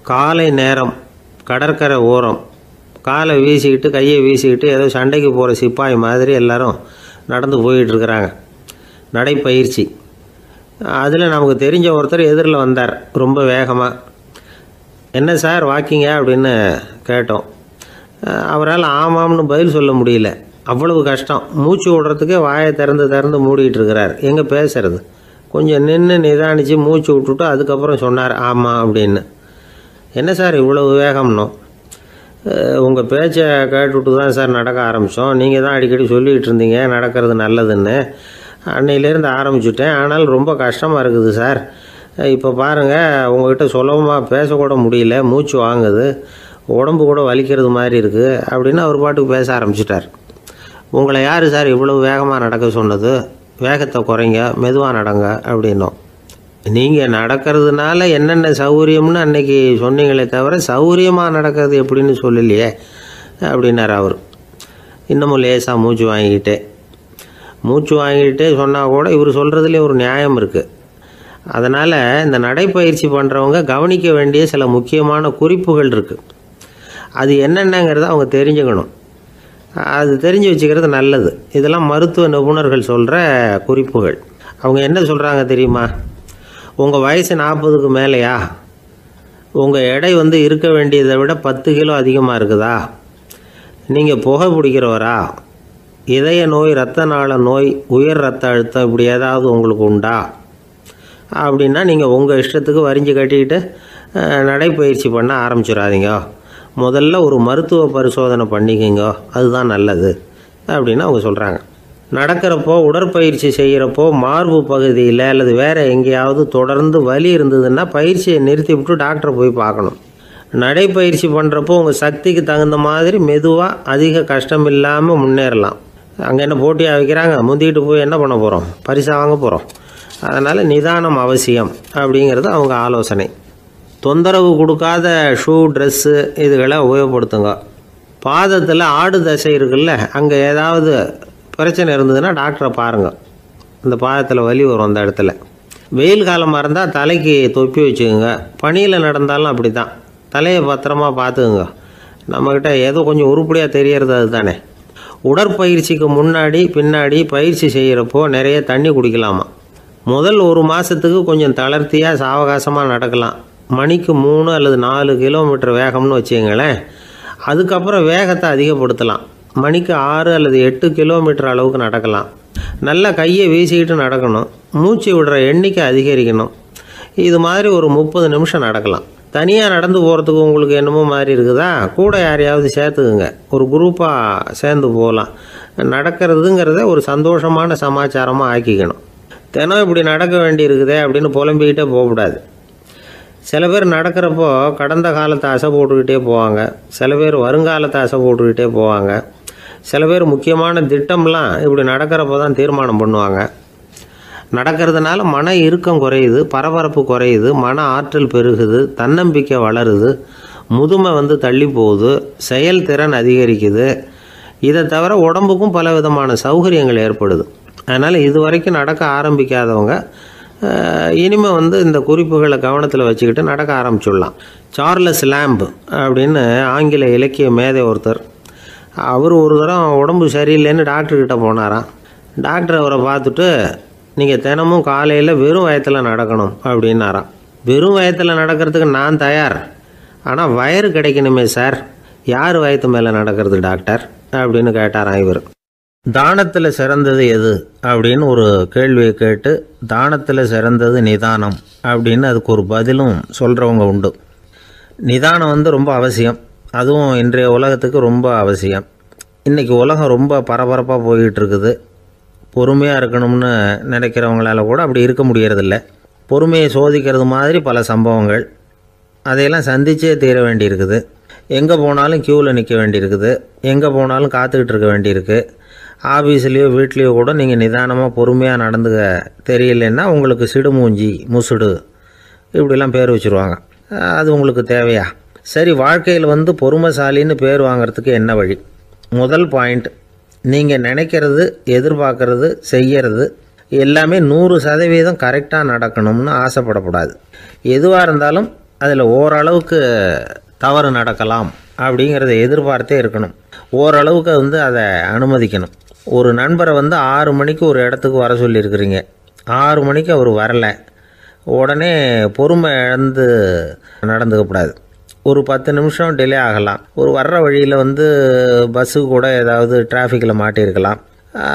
காலை நேரம், கடற்கரை ஓரம், காலை வீசிக்கிட்டு கையை வீசிக்கிட்டு ஏதோ சண்டைக்கு போகிற சிப்பாய் மாதிரி எல்லோரும் நடந்து போயிட்டுருக்குறாங்க. நடைப்பயிற்சி. அதில் நமக்கு தெரிஞ்ச ஒருத்தர் எதிரில் வந்தார் ரொம்ப வேகமாக. என்ன சார் வாக்கிங்க அப்படின்னு கேட்டோம். அவரால் ஆமாம்னு பதில் சொல்ல முடியல. அவ்வளவு கஷ்டம். மூச்சு விடுறதுக்கே வாயை திறந்து மூடிகிட்டு இருக்கிறார். எங்கே பேசுறது? கொஞ்சம் நின்று நிதானித்து மூச்சு விட்டுட்டு அதுக்கப்புறம் சொன்னார் ஆமாம் அப்படின்னு. என்ன சார் இவ்வளவு வேகம்னோ? உங்கள் பேச்சை கேட்டுவிட்டு தான் சார் நடக்க ஆரம்பித்தோம். நீங்கள் தான் அடிக்கடி சொல்லிகிட்டு இருந்தீங்க நடக்கிறது நல்லதுன்னு. அன்னையிலேருந்து ஆரம்பிச்சுட்டேன். ஆனால் ரொம்ப கஷ்டமாக இருக்குது சார். இப்போ பாருங்கள், உங்கள்கிட்ட சுலபமாக பேசக்கூட முடியல, மூச்சு வாங்குது, உடம்பு கூட வலிக்கிறது மாதிரி இருக்குது அப்படின்னு அவர் பாட்டுக்கு பேச ஆரம்பிச்சிட்டார். உங்களை யார் சார் இவ்வளவு வேகமாக நடக்க சொன்னது? வேகத்தை குறைங்க, மெதுவாக நடங்க அப்படின்னோம். நீங்கள் நடக்கிறதுனால என்னென்ன சௌகரியம்னு அன்றைக்கி சொன்னீங்களே தவிர சௌகரியமாக நடக்கிறது எப்படின்னு சொல்லலையே அப்படின்னார் அவர். இன்னமும் லேசாக மூச்சு வாங்கிக்கிட்டே சொன்னால் கூட இவர் சொல்கிறதுலே ஒரு நியாயம் இருக்குது. அதனால் இந்த நடைப்பயிற்சி பண்ணுறவங்க கவனிக்க வேண்டிய சில முக்கியமான குறிப்புகள் இருக்குது. அது என்னென்னங்கிறத அவங்க தெரிஞ்சுக்கணும். அது தெரிஞ்சு வச்சுக்கிறது நல்லது. இதெல்லாம் மருத்துவ நிபுணர்கள் சொல்கிற குறிப்புகள். அவங்க என்ன சொல்கிறாங்க தெரியுமா? உங்கள் வயசு 40க்கு மேலேயா? உங்கள் எடை இருக்க வேண்டியதை விட 10 கிலோ அதிகமாக இருக்குதா? நீங்கள் புகை பிடிக்கிறவரா? இதய நோய், இரத்த நாள நோய், உயர் இரத்த அழுத்தம் இப்படி ஏதாவது உங்களுக்கு உண்டா? அப்படின்னா நீங்கள் உங்கள் இஷ்டத்துக்கு வரிஞ்சு கட்டிக்கிட்டு நடைப்பயிற்சி பண்ண ஆரம்பிச்சிடாதீங்க. முதல்ல ஒரு மருத்துவ பரிசோதனை பண்ணிக்கோங்க, அதுதான் நல்லது அப்படின்னு அவங்க சொல்கிறாங்க. நடக்கிறப்போ, உடற்பயிற்சி செய்கிறப்போ மார்பு பகுதியில் அல்லது வேறு எங்கேயாவது தொடர்ந்து வலி இருந்ததுன்னா பயிற்சியை நிறுத்தி விட்டு டாக்டரை போய் பார்க்கணும். நடைப்பயிற்சி பண்ணுறப்போ உங்கள் சக்திக்கு தகுந்த மாதிரி மெதுவாக அதிக கஷ்டம் இல்லாமல் முன்னேறலாம். அங்கே என்ன போட்டியாக வைக்கிறாங்க? முந்திக்கிட்டு போய் என்ன பண்ண போகிறோம்? பரிசாக வாங்க போகிறோம். அதனால் நிதானம் அவசியம் அப்படிங்கிறது அவங்க ஆலோசனை. தொந்தரவு கொடுக்காத ஷூ, ட்ரெஸ்ஸு இதுகளை உபயோகப்படுத்துங்க. பாதத்தில் ஆடு தசை இருக்குல்ல, அங்கே ஏதாவது பிரச்சனை இருந்ததுன்னா டாக்டரை பாருங்கள். இந்த பாதத்தில் வலி வரும் அந்த இடத்துல. வெயில் காலமாக இருந்தால் தலைக்கு தொப்பி வச்சுக்கோங்க. பனியில் நடந்தாலும் அப்படி தான். தலையை பத்திரமா பார்த்துக்குங்க. நம்மக்கிட்ட ஏதோ கொஞ்சம் உருப்படியாக தெரியறது அது தானே. உடற்பயிற்சிக்கு முன்னாடி பின்னாடி பயிற்சி செய்கிறப்போ நிறைய தண்ணி குடிக்கலாமா. முதல் 1 மாதத்துக்கு கொஞ்சம் தளர்த்தியாக சாவகாசமாக நடக்கலாம். மணிக்கு 3 அல்லது 4 கிலோமீட்டர் வேகம்னு வச்சுங்களேன். அதுக்கப்புறம் வேகத்தை அதிகப்படுத்தலாம். மணிக்கு 6 அல்லது 8 கிலோமீட்டர் அளவுக்கு நடக்கலாம். நல்லா கையை வீசிக்கிட்டு நடக்கணும். மூச்சு விடுற எண்ணிக்கை அதிகரிக்கணும். இது மாதிரி ஒரு 30 நிமிஷம் நடக்கலாம். தனியாக நடந்து போகிறதுக்கு உங்களுக்கு என்னமோ மாதிரி இருக்குதா? கூட யாரையாவது சேர்த்துக்குங்க. ஒரு குரூப்பாக சேர்ந்து போகலாம். நடக்கிறதுங்கிறத ஒரு சந்தோஷமான சமாச்சாரமாக ஆக்கிக்கணும். தினம் இப்படி நடக்க வேண்டி இருக்குதே அப்படின்னு புலம்பிக்கிட்டே போகக்கூடாது. சில பேர் நடக்கிறப்போ கடந்த காலத்தை அசை போட்டுக்கிட்டே போவாங்க. சில பேர் வருங்காலத்தை அசை போட்டுக்கிட்டே போவாங்க. சில பேர் முக்கியமான திட்டம்லாம் இப்படி நடக்கிறப்போ தான் தீர்மானம் பண்ணுவாங்க. நடக்கிறதுனால மன இறுக்கம் குறையுது, பரபரப்பு குறையுது, மன ஆற்றல் பெருகுது, தன்னம்பிக்கை வளருது, முதுமை தள்ளி போகுது, செயல்திறன் அதிகரிக்குது. இதை தவிர உடம்புக்கும் பல விதமான சௌகரியங்கள் ஏற்படுது. அதனால் இது வரைக்கும் நடக்க ஆரம்பிக்காதவங்க இனிமேல் இந்த குறிப்புகளை கவனத்தில் வச்சுக்கிட்டு நடக்க ஆரம்பிச்சுடலாம். சார்லஸ் லேம்ப் அப்படின்னு ஆங்கில இலக்கிய மேதை ஒருத்தர். அவர் ஒரு தரம் உடம்பு சரியில்லைன்னு டாக்டர்கிட்ட போனாராம். டாக்டர் அவரை பார்த்துட்டு, நீங்கள் தினமும் காலையில் வெறும் வயத்தில் நடக்கணும் அப்படின்னாராம். வெறும் வயத்தில் நடக்கிறதுக்கு நான் தயார், ஆனால் வயிறு கிடைக்கணுமே சார். யார் வயத்து மேலே நடக்கிறது டாக்டர் அப்படின்னு கேட்டாராம் இவர். தானத்தில் சிறந்தது எது அப்படின்னு ஒரு கேள்வியை கேட்டு, தானத்தில் சிறந்தது நிதானம் அப்படின்னு அதுக்கு ஒரு பதிலும் சொல்கிறவங்க உண்டு. நிதானம் ரொம்ப அவசியம். அதுவும் இன்றைய உலகத்துக்கு ரொம்ப அவசியம். இன்றைக்கி உலகம் ரொம்ப பரபரப்பாக போய்கிட்டு இருக்குது. பொறுமையாக இருக்கணும்னு நினைக்கிறவங்களால கூட அப்படி இருக்க முடியறதில்ல. பொறுமையை சோதிக்கிறது மாதிரி பல சம்பவங்கள். அதையெல்லாம் சந்திச்சே தீர வேண்டியிருக்குது. எங்கே போனாலும் க்யூவில் நிற்க வேண்டியிருக்குது. எங்கே போனாலும் காத்துக்கிட்டு இருக்க வேண்டியிருக்கு. ஆஃபீஸ்லேயோ வீட்லேயோ கூட நீங்கள் நிதானமாக பொறுமையாக நடந்துக்க தெரியலன்னா உங்களுக்கு சிடுமூஞ்சி, முசுடு இப்படிலாம் பேர் வச்சுருவாங்க. அது உங்களுக்கு தேவையா? சரி, வாழ்க்கையில் பொறுமைசாலின்னு பேர் வாங்கிறதுக்கு என்ன வழி? முதல் பாயிண்ட், நீங்கள் நினைக்கிறது, எதிர்பார்க்கறது, செய்கிறது எல்லாமே 100% கரெக்டாக நடக்கணும்னு ஆசைப்படக்கூடாது. எதுவாக இருந்தாலும் அதில் ஓரளவுக்கு தவறு நடக்கலாம் அப்படிங்கிறத எதிர்பார்த்தே இருக்கணும். ஓரளவுக்கு அதை அனுமதிக்கணும். ஒரு நண்பரை 6 மணிக்கு ஒரு இடத்துக்கு வர சொல்லியிருக்கிறீங்க. 6 மணிக்கு அவர் வரலை, உடனே பொறுமை இழந்து நடந்துக்கக்கூடாது. ஒரு 10 நிமிஷம் டிலே ஆகலாம். ஒரு வர்ற வழியில் பஸ்ஸு கூட ஏதாவது டிராஃபிக்கில் மாட்டியிருக்கலாம்.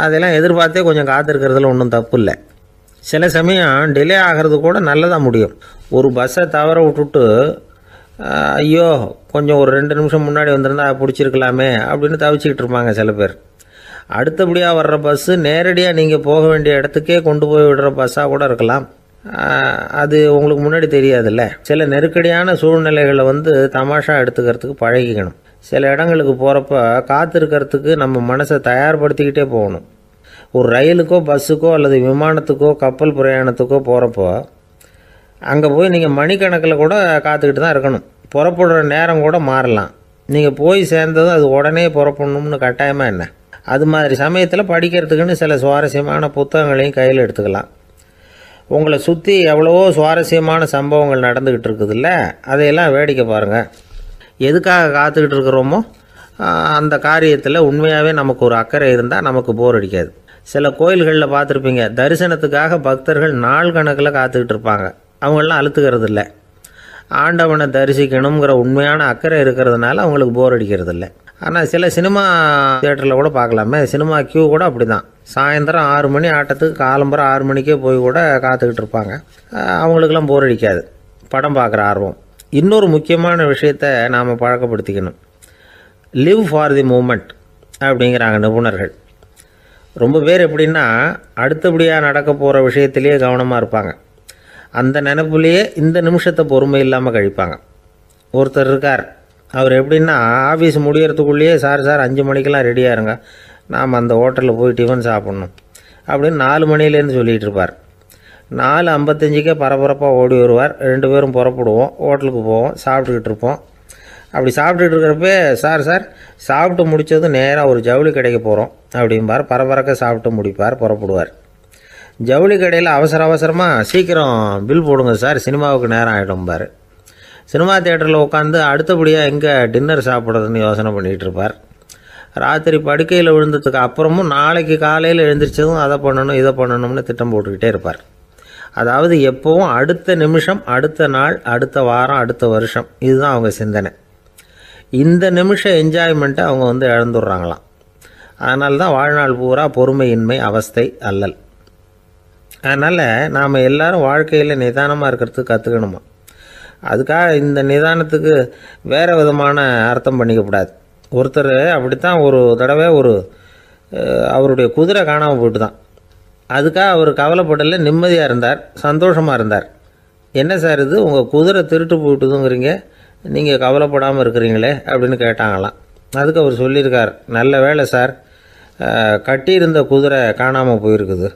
அதெல்லாம் எதிர்பார்த்தே கொஞ்சம் காத்திருக்கிறதுல ஒன்றும் தப்பு இல்லை. சில சமயம் டிலே ஆகிறது கூட நல்லதாக முடியும். ஒரு பஸ்ஸை தவற விட்டுட்டு ஐயோ கொஞ்சம் ஒரு 2 நிமிஷம் முன்னாடி வந்திருந்தா பிடிச்சிருக்கலாமே அப்படின்னு தவிச்சிக்கிட்டு இருப்பாங்க சில பேர். அடுத்தபடியாக வர்ற பஸ்ஸு நேரடியாக நீங்கள் போக வேண்டிய இடத்துக்கே கொண்டு போய் விடுற பஸ்ஸாக கூட இருக்கலாம். அது உங்களுக்கு முன்னாடி தெரியாதுல்ல. சில நெருக்கடியான சூழ்நிலைகளை தமாஷா எடுத்துக்கிறதுக்கு பழகிக்கணும். சில இடங்களுக்கு போகிறப்ப காத்திருக்கிறதுக்கு நம்ம மனசை தயார்படுத்திக்கிட்டே போகணும். ஒரு ரயிலுக்கோ பஸ்ஸுக்கோ அல்லது விமானத்துக்கோ கப்பல் பிரயாணத்துக்கோ போகிறப்போ அங்கே போய் நீங்கள் மணிக்கணக்கில் கூட காத்துக்கிட்டு தான் இருக்கணும். புறப்படுற நேரம் கூட மாறலாம். நீங்கள் போய் சேர்ந்ததும் அது உடனே புறப்படணும்னு கட்டாயமாக என்ன? அது மாதிரி சமயத்தில் படிக்கிறதுக்குன்னு சில சுவாரஸ்யமான புத்தகங்களையும் கையில் எடுத்துக்கலாம். உங்களை சுற்றி எவ்வளவோ சுவாரஸ்யமான சம்பவங்கள் நடந்துக்கிட்டு இருக்குதுல்ல, அதையெல்லாம் வேடிக்கை பாருங்கள். எதுக்காக காத்துக்கிட்டு இருக்கிறோமோ அந்த காரியத்தில் உண்மையாகவே நமக்கு ஒரு அக்கறை இருந்தால் நமக்கு போர் அடிக்காது. சில கோயில்களில் பார்த்துருப்பீங்க, தரிசனத்துக்காக பக்தர்கள் நாள் கணக்கில் காத்துக்கிட்டு இருப்பாங்க. அவங்களெலாம் அழுத்துக்கிறது இல்லை. ஆண்டவனை தரிசிக்கணுங்கிற உண்மையான அக்கறை இருக்கிறதுனால அவங்களுக்கு போர் அடிக்கிறது இல்லை. ஆனால் சில சினிமா தியேட்டரில் கூட பார்க்கலாமே, சினிமா கியூ கூட அப்படி தான். சாயந்தரம் 6 மணி ஆட்டத்துக்கு காலம்பரம் 6 மணிக்கே போய் கூட காத்துக்கிட்டு இருப்பாங்க. அவங்களுக்கெல்லாம் போர் அடிக்காது, படம் பார்க்குற ஆர்வம். இன்னொரு முக்கியமான விஷயத்தை நாம் பழக்கப்படுத்திக்கணும். லிவ் ஃபார் தி மூமெண்ட் அப்படிங்கிறாங்க நிபுணர்கள். ரொம்ப பேர் எப்படின்னா அடுத்தபடியாக நடக்க போகிற விஷயத்திலேயே கவனமாக இருப்பாங்க. அந்த நினைப்புலேயே இந்த நிமிஷத்தை பொறுமை இல்லாமல் கழிப்பாங்க. ஒருத்தர் இருக்கார், அவர் எப்படின்னா ஆஃபீஸ் முடியறதுக்குள்ளேயே சார் 5 மணிக்கெல்லாம் ரெடியாக இருங்க, நாம் அந்த ஹோட்டலில் போய் டிஃபன் சாப்பிட்ணும் அப்படின்னு 4 மணிலேருந்து சொல்லிகிட்டு இருப்பார். 4:55 பரபரப்பாக ஓடி வருவார். 2 பேரும் புறப்படுவோம், ஹோட்டலுக்கு போவோம், சாப்பிட்டுக்கிட்டு இருப்போம். அப்படி சாப்பிட்டுட்டு இருக்கிறப்பே சார் சாப்பிட்டு முடித்ததும் நேராக ஒரு ஜவுளி கடைக்கு போகிறோம் அப்படிம்பார். பரபரக்க சாப்பிட்டு முடிப்பார், புறப்படுவார். ஜவுளி கடையில் அவசரமாக சீக்கிரம் பில் போடுங்க சார், சினிமாவுக்கு நேரம் ஆகிடும்பார். சினிமா தியேட்டரில் உட்காந்து அடுத்தபடியாக எங்கே டின்னர் சாப்பிட்றதுன்னு யோசனை பண்ணிகிட்டு இருப்பார். ராத்திரி படுக்கையில் விழுந்ததுக்கு அப்புறமும் நாளைக்கு காலையில் எழுந்திரிச்சதும் அதை பண்ணணும் இதை பண்ணணும்னு திட்டம் போட்டுக்கிட்டே இருப்பார். அதாவது எப்போவும் அடுத்த நிமிஷம், அடுத்த நாள், அடுத்த வாரம், அடுத்த வருஷம், இதுதான் அவங்க சிந்தனை. இந்த நிமிஷம் என்ஜாய்மெண்ட்டை அவங்க இழந்துடுறாங்களாம். அதனால தான் வாழ்நாள் பூரா பொறுமையின்மை, அவஸ்தை, அல்லல். அதனால் நாம் எல்லோரும் வாழ்க்கையில் நிதானமாக இருக்கிறதுக்கு கற்றுக்கணுமா. அதுக்காக இந்த நிதானத்துக்கு வேறு விதமான அர்த்தம் பண்ணிக்கக்கூடாது. ஒருத்தர் அப்படித்தான் ஒரு தடவை அவருடைய குதிரை காணாமல் போயிட்டு தான். அதுக்காக அவர் கவலைப்படலை, நிம்மதியாக இருந்தார், சந்தோஷமாக இருந்தார். என்ன சார் இது, உங்கள் குதிரை திருட்டு போயிட்டுதுங்கிறீங்க, நீங்கள் கவலைப்படாமல் இருக்கிறீங்களே அப்படின்னு கேட்டாங்களாம். அதுக்கு அவர் சொல்லியிருக்கார், நல்ல வேலை சார், கட்டியிருந்த குதிரை காணாமல் போயிருக்குது.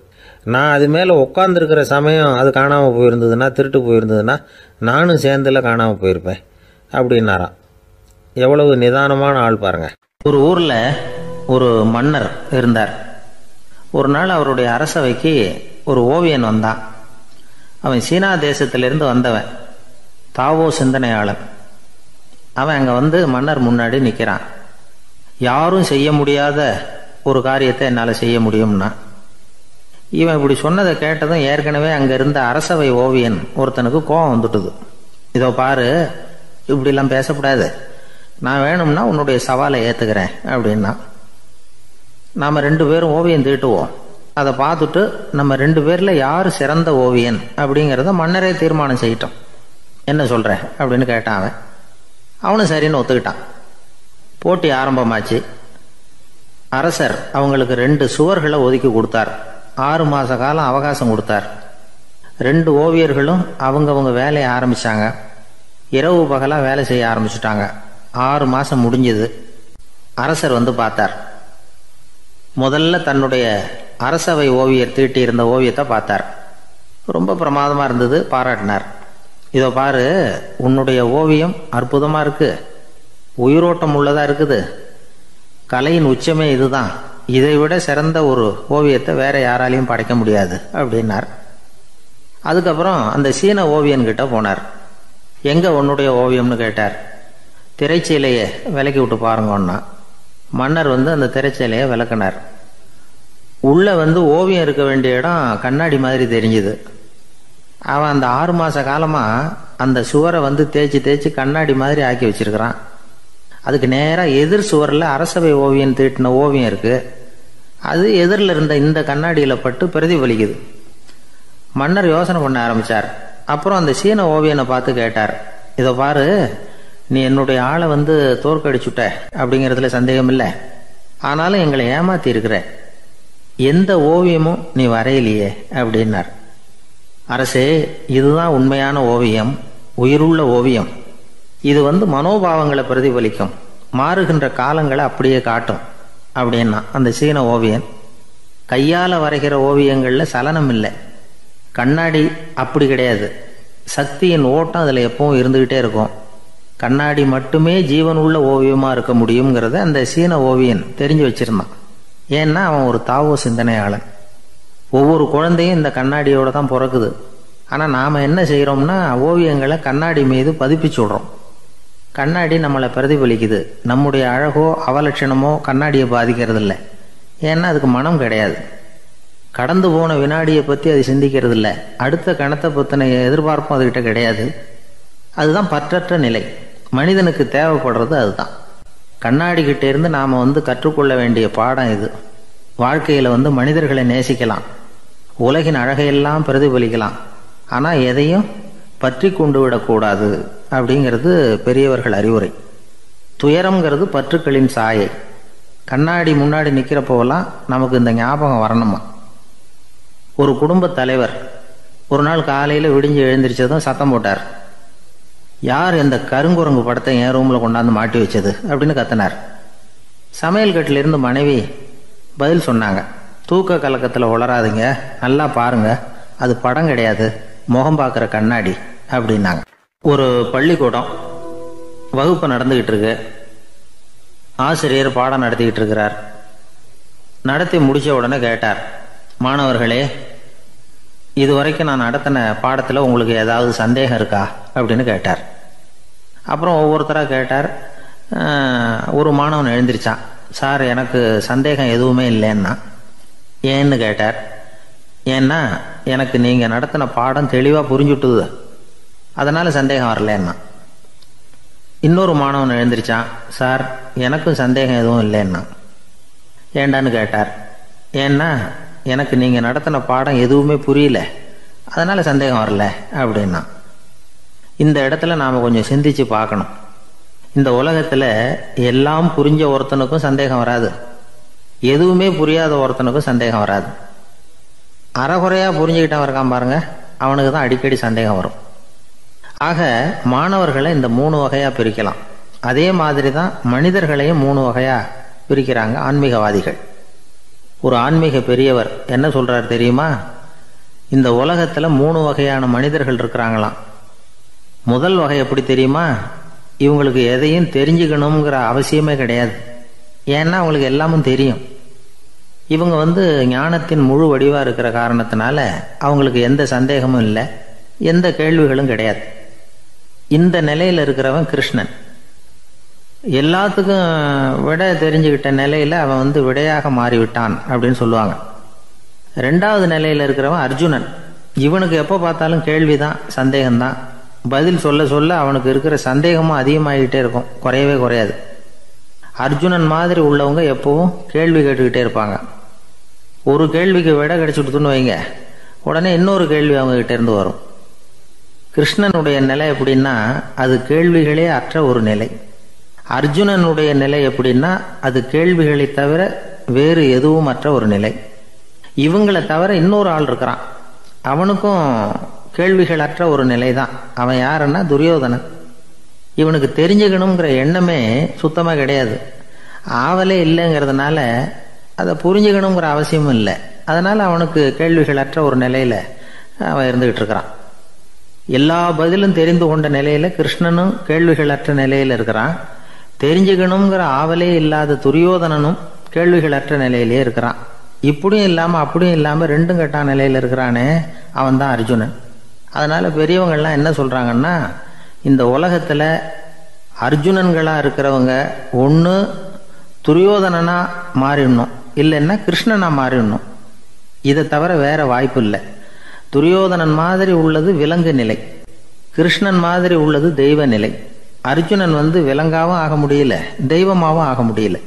நான் அது மேலே உட்காந்துருக்கிற சமயம் அது காணாமல் போயிருந்ததுன்னா, திருட்டு போயிருந்ததுன்னா நானும் சேர்ந்தில் காணாமல் போயிருப்பேன் அப்படின்னாராம். எவ்வளவு நிதானமான ஆள் பாருங்கள். ஒரு ஊரில் ஒரு மன்னர் இருந்தார். ஒரு நாள் அவருடைய அரசவைக்கு ஒரு ஓவியன் வந்தான். அவன் சீனா தேசத்திலிருந்து வந்தவன், தாவோ சிந்தனையாளன். அவன் அங்கே மன்னர் முன்னாடி நிற்கிறான். யாரும் செய்ய முடியாத ஒரு காரியத்தை என்னால் செய்ய முடியும்னா. இவன் இப்படி சொன்னதை கேட்டதும் ஏற்கனவே அங்கே இருந்த அரசவை ஓவியன் ஒருத்தனுக்கு கோபம் வந்துட்டுது. இதோ பாரு, இப்படிலாம் பேசக்கூடாது, நான் வேணும்னா உன்னுடைய சவாலை ஏற்றுக்கிறேன் அப்படின்னா. நாம் 2 பேரும் ஓவியம் தீட்டுவோம், அதை பார்த்துட்டு நம்ம 2 பேரில் யார் சிறந்த ஓவியன் அப்படிங்கிறத மன்னரே தீர்மானம் செய்யட்டும், என்ன சொல்கிறேன் அப்படின்னு கேட்டான் அவன். அவனும் சரின்னு ஒத்துக்கிட்டான். போட்டி ஆரம்பமாச்சு. அரசர் அவங்களுக்கு 2 சுவர்களை ஒதுக்கி கொடுத்தார். 6 மாத காலம் அவகாசம் கொடுத்தார். 2 ஓவியர்களும் அவங்கவுங்க வேலையை ஆரம்பித்தாங்க. இரவு பகலாக வேலை செய்ய ஆரம்பிச்சுட்டாங்க. 6 மாதம் முடிஞ்சது. அரசர் பார்த்தார். முதல்ல தன்னுடைய அரசவை ஓவியர் தீட்டியிருந்த ஓவியத்தை பார்த்தார். ரொம்ப பிரமாதமாக இருந்தது, பாராட்டினார். இதோ பாரு, உன்னுடைய ஓவியம் அற்புதமாக இருக்குது, உயிரோட்டம் உள்ளதாக இருக்குது, கலையின் உச்சமே இதுதான், இதை விட சிறந்த ஒரு ஓவியத்தை வேற யாராலையும் படைக்க முடியாது அப்படின்னார். அதுக்கப்புறம் அந்த சீன ஓவியன்கிட்ட போனார். எங்கே உன்னுடைய ஓவியம்னு கேட்டார். திரைச்சீலையை விலக்கி விட்டு பாருங்கன்னா மன்னர் அந்த திரைச்சீலையை விளக்கினார். உள்ளே ஓவியம் இருக்க வேண்டிய இடம் கண்ணாடி மாதிரி தெரிஞ்சுது. அவன் அந்த 6 மாத காலமாக அந்த சுவரை தேய்ச்சி தேய்ச்சி கண்ணாடி மாதிரி ஆக்கி வச்சிருக்கிறான். அதுக்கு நேராக எதிர் சுவரில் அரசவை ஓவியம் தீட்டின ஓவியம் இருக்குது. அது எதிரில் இருந்த இந்த கண்ணாடியில் பட்டு பிரதிபலிக்குது. மன்னர் யோசனை பண்ண ஆரம்பித்தார். அப்புறம் அந்த சீன ஓவியனை பார்த்து கேட்டார், இதை பாரு, நீ என்னுடைய ஆளை தோற்கடிச்சுட்ட அப்படிங்கிறதுல சந்தேகம் இல்லை. ஆனாலும் எங்களை ஏமாத்தி இருக்கிற, எந்த ஓவியமும் நீ வரையிலையே அப்படின்னார். அரசே, இதுதான் உண்மையான ஓவியம், உயிருள்ள ஓவியம். இது மனோபாவங்களை பிரதிபலிக்கும், மாறுகின்ற காலங்களை அப்படியே காட்டும் அப்படின்னா அந்த சீன ஓவியன். கையால் வரைகிற ஓவியங்களில் சலனம் இல்லை, கண்ணாடி அப்படி கிடையாது. சக்தியின் ஓட்டம் அதில் எப்பவும் இருந்துக்கிட்டே இருக்கும். கண்ணாடி மட்டுமே ஜீவன் உள்ள ஓவியமாக இருக்க முடியுங்கிறத அந்த சீன ஓவியன் தெரிஞ்சு வச்சிருந்தான். ஏன்னா அவன் ஒரு தாவோ சிந்தனையாளன். ஒவ்வொரு குழந்தையும் இந்த கண்ணாடியோடு தான் பிறக்குது. ஆனால் நாம் என்ன செய்கிறோம்னா ஓவியங்களை கண்ணாடி மீது பதிப்பிச்சு விடுறோம். கண்ணாடி நம்மளை பிரதிபலிக்குது. நம்முடைய அழகோ அவலட்சணமோ கண்ணாடியை பாதிக்கிறது இல்லை. ஏன்னா அதுக்கு மனம் கிடையாது. கடந்து போன வினாடியை பற்றி அது சிந்திக்கிறது இல்லை. அடுத்த கணத்தை பற்றின எதிர்பார்ப்பும் அதுகிட்ட கிடையாது. அதுதான் பற்றற்ற நிலை. மனிதனுக்கு தேவைப்படுறது அதுதான். கண்ணாடிக்கிட்ட இருந்து நாம் கற்றுக்கொள்ள வேண்டிய பாடம் இது. வாழ்க்கையில் மனிதர்களை நேசிக்கலாம், உலகின் அழகையெல்லாம் பிரதிபலிக்கலாம், ஆனால் எதையும் பற்றி கொண்டு விடக்கூடாது அப்படிங்கிறது பெரியவர்கள் அறிவுரை. துயரம்ங்கிறது பற்றுக்களின் சாயை. கண்ணாடி முன்னாடி நிற்கிறப்போவெல்லாம் நமக்கு இந்த ஞாபகம் வரணுமா. ஒரு குடும்ப தலைவர் ஒரு நாள் காலையில் விடிஞ்சு எழுந்திரிச்சதும் சத்தம் போட்டார். யார் இந்த கருங்குரங்கு படத்தை என் ரூமில் கொண்டாந்து மாட்டி வச்சது அப்படின்னு கத்தினார். சமையல் கட்டிலிருந்து மனைவி பதில் சொன்னாங்க, தூக்க கலக்கத்தில் உளராதிங்க, நல்லா பாருங்க, அது படம் கிடையாது, முகம் பார்க்குற கண்ணாடி அப்படின்னாங்க. ஒரு பள்ளிக்கூடம் வகுப்பு நடந்துக்கிட்டு இருக்கு. ஆசிரியர் பாடம் நடத்திக்கிட்டு இருக்கிறார். நடத்தி முடித்த உடனே கேட்டார், மாணவர்களே, இதுவரைக்கும் நான் நடத்தின பாடத்தில் உங்களுக்கு ஏதாவது சந்தேகம் இருக்கா அப்படின்னு கேட்டார். அப்புறம் ஒவ்வொருத்தராக கேட்டார். ஒரு மாணவன் எழுந்திரிச்சான். சார், எனக்கு சந்தேகம் எதுவுமே இல்லைன்னா. ஏன்னு கேட்டார். ஏன்னா எனக்கு நீங்கள் நடத்தின பாடம் தெளிவாக புரிஞ்சுட்டுது, அதனால் சந்தேகம் வரலன்னா. இன்னொரு மாணவன் எழுந்திரிச்சான். சார், எனக்கும் சந்தேகம் எதுவும் இல்லைன்னா. ஏண்டான்னு கேட்டார். ஏன்னா எனக்கு நீங்கள் நடத்தின பாடம் எதுவுமே புரியல, அதனால் சந்தேகம் வரல அப்படின்னா. இந்த இடத்துல நாம் கொஞ்சம் சிந்திச்சு பார்க்கணும். இந்த உலகத்தில் எல்லாம் புரிஞ்ச ஒருத்தனுக்கும் சந்தேகம் வராது, எதுவுமே புரியாத ஒருத்தனுக்கும் சந்தேகம் வராது. அறகுறையாக புரிஞ்சுக்கிட்டவன் இருக்கான் பாருங்க, அவனுக்கு தான் அடிக்கடி சந்தேகம் வரும். ஆக மாணவர்களை இந்த 3 வகையாக பிரிக்கலாம். அதே மாதிரி தான் மனிதர்களையும் 3 வகையாக பிரிக்கிறாங்க ஆன்மீகவாதிகள். ஒரு ஆன்மீக பெரியவர் என்ன சொல்றார் தெரியுமா? இந்த உலகத்தில் 3 வகையான மனிதர்கள் இருக்கிறாங்களாம். முதல் வகை எப்படி தெரியுமா? இவங்களுக்கு எதையும் தெரிஞ்சுக்கணுங்கிற அவசியமே கிடையாது. ஏன்னா அவங்களுக்கு எல்லாமும் தெரியும். இவங்க ஞானத்தின் முழு வடிவாக இருக்கிற காரணத்தினால அவங்களுக்கு எந்த சந்தேகமும் இல்லை, எந்த கேள்விகளும் கிடையாது. இந்த நிலையில் இருக்கிறவன் கிருஷ்ணன். எல்லாத்துக்கும் விட தெரிஞ்சுக்கிட்ட நிலையில் அவன் விடையாக மாறிவிட்டான் அப்படின்னு சொல்லுவாங்க. 2வது நிலையில் இருக்கிறவன் அர்ஜுனன். இவனுக்கு எப்போ பார்த்தாலும் கேள்விதான், சந்தேகம்தான். பதில் சொல்ல சொல்ல அவனுக்கு இருக்கிற சந்தேகமும் அதிகமாகிக்கிட்டே இருக்கும், குறையவே குறையாது. அர்ஜுனன் மாதிரி உள்ளவங்க எப்பவும் கேள்வி கேட்டுக்கிட்டே இருப்பாங்க. ஒரு கேள்விக்கு விட கிடைச்சுட்டுன்னு வைங்க, உடனே இன்னொரு கேள்வி அவங்ககிட்ட இருந்து வரும். கிருஷ்ணனுடைய நிலை எப்படின்னா அது கேள்விகளே அற்ற ஒரு நிலை. அர்ஜுனனுடைய நிலை எப்படின்னா அது கேள்விகளை தவிர வேறு எதுவும் அற்ற ஒரு நிலை. இவங்களை தவிர இன்னொரு ஆள் இருக்கிறான், அவனுக்கும் கேள்விகள் அற்ற ஒரு நிலை தான். அவன் யாருன்னா துரியோதனன். இவனுக்கு தெரிஞ்சுக்கணுங்கிற எண்ணமே சுத்தமாக கிடையாது. ஆவலே இல்லைங்கிறதுனால அதை புரிஞ்சுக்கணுங்கிற அவசியமும் இல்லை. அதனால் அவனுக்கு கேள்விகள் அற்ற ஒரு நிலையில் அவன் இருந்துகிட்டு இருக்கிறான். எல்லா பதிலும் தெரிந்து கொண்ட நிலையில் கிருஷ்ணனும் கேள்விகள் அற்ற நிலையில் இருக்கிறான். தெரிஞ்சுக்கணுங்கிற ஆவலே இல்லாத துரியோதனனும் கேள்விகள் அற்ற நிலையிலே இருக்கிறான். இப்படியும் இல்லாமல் அப்படியும் இல்லாமல் 2ம் கெட்டான் நிலையில் இருக்கிறானே, அவன் தான் அர்ஜுனன். அதனால் பெரியவங்கள்லாம் என்ன சொல்கிறாங்கன்னா, இந்த உலகத்தில் அர்ஜுனன்களாக இருக்கிறவங்க ஒன்று துரியோதனனா மாறிடணும், இல்லைன்னா கிருஷ்ணனா மாறிடணும். இதை தவிர வேற வாய்ப்பு இல்லை. துரியோதனன் மாதிரி உள்ளது விலங்கு நிலை, கிருஷ்ணன் மாதிரி உள்ளது தெய்வ நிலை. அர்ஜுனன் விலங்காவும் ஆக முடியல, தெய்வமாகவும் ஆக முடியல.